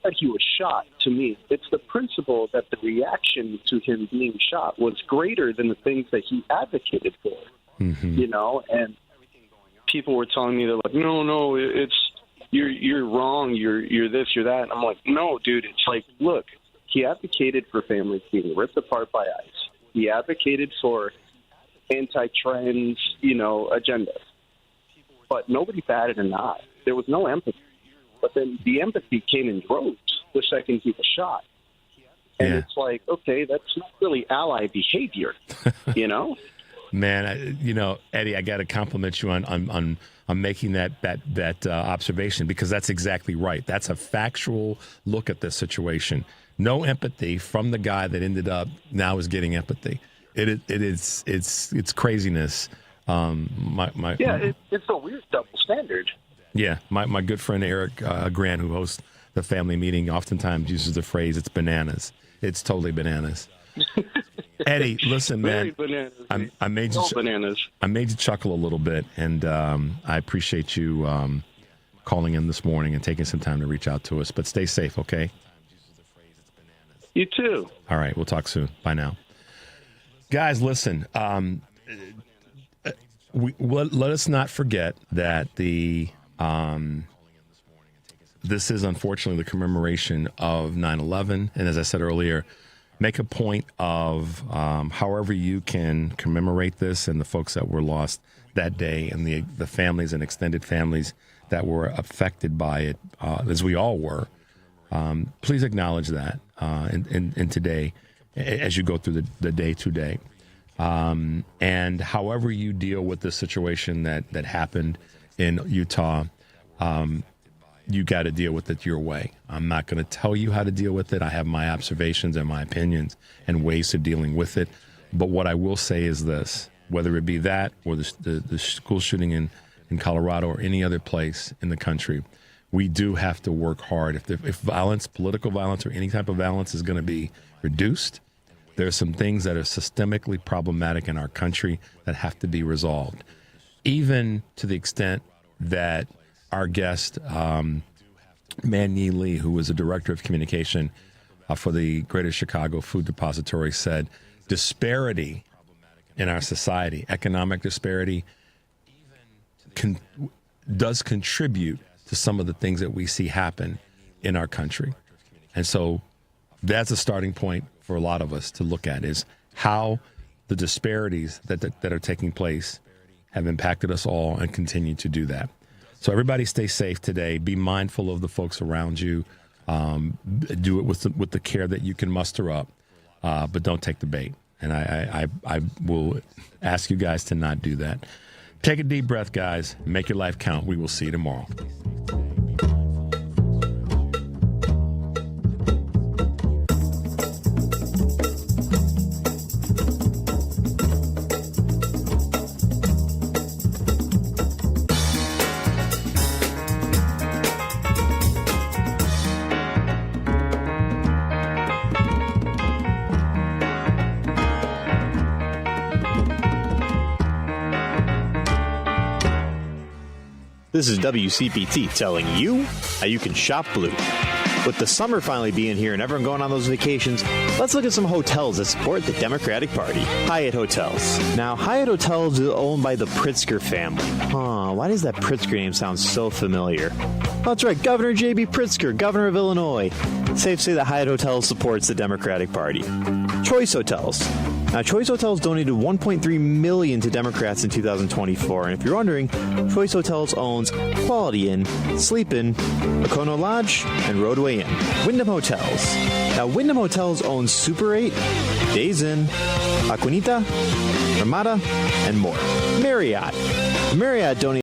that he was shot to me. It's the principle that the reaction to him being shot was greater than the things that he advocated for, and people were telling me, they're like, no, you're wrong. You're this, you're that. And I'm like, no, dude, it's like, look, he advocated for families being ripped apart by ICE. He advocated for anti-trans, agendas. But nobody batted an eye. There was no empathy. But then the empathy came in droves the second he was shot. And it's like, okay, that's not really ally behavior, Man, Eddie, I got to compliment you on making that observation, because that's exactly right. That's a factual look at this situation. No empathy from the guy that ended up now is getting empathy. It's craziness. It's a weird double standard. Yeah, my good friend Eric Grant, who hosts the family meeting, oftentimes uses the phrase, it's bananas. It's totally bananas. Eddie, listen, man, I made you chuckle a little bit, and I appreciate you calling in this morning and taking some time to reach out to us. But stay safe, okay? You too. All right, we'll talk soon. Bye now. Guys, listen, let us not forget that this is unfortunately the commemoration of 9/11. And as I said earlier, make a point of however you can commemorate this and the folks that were lost that day and the families and extended families that were affected by it, as we all were. Please acknowledge that in today as you go through the day to day. And however you deal with the situation that happened in Utah, you got to deal with it your way. I'm not going to tell you how to deal with it. I have my observations and my opinions and ways of dealing with it. But what I will say is this, whether it be that or the school shooting in Colorado or any other place in the country, we do have to work hard. If violence, political violence, or any type of violence is going to be reduced, there are some things that are systemically problematic in our country that have to be resolved, even to the extent that our guest, Man-Yee Lee, who was the director of communication for the Greater Chicago Food Depository, said disparity in our society, economic disparity, does contribute to some of the things that we see happen in our country. And so that's a starting point for a lot of us to look at, is how the disparities that are taking place have impacted us all and continue to do that. So everybody stay safe today. Be mindful of the folks around you. Do it with the care that you can muster up, but don't take the bait. And I will ask you guys to not do that. Take a deep breath, guys. Make your life count. We will see you tomorrow. This is WCPT telling you how you can shop blue. With the summer finally being here and everyone going on those vacations, let's look at some hotels that support the Democratic Party. Hyatt Hotels. Now, Hyatt Hotels is owned by the Pritzker family. Why does that Pritzker name sound so familiar? Well, that's right, Governor J.B. Pritzker, governor of Illinois. It's safe to say that Hyatt Hotels supports the Democratic Party. Choice Hotels. Now, Choice Hotels donated $1.3 million to Democrats in 2024. And if you're wondering, Choice Hotels owns Quality Inn, Sleep Inn, Okono Lodge, and Roadway Inn. Wyndham Hotels. Now, Wyndham Hotels owns Super 8, Days Inn, La Quinita, Ramada, and more. Marriott. Marriott donated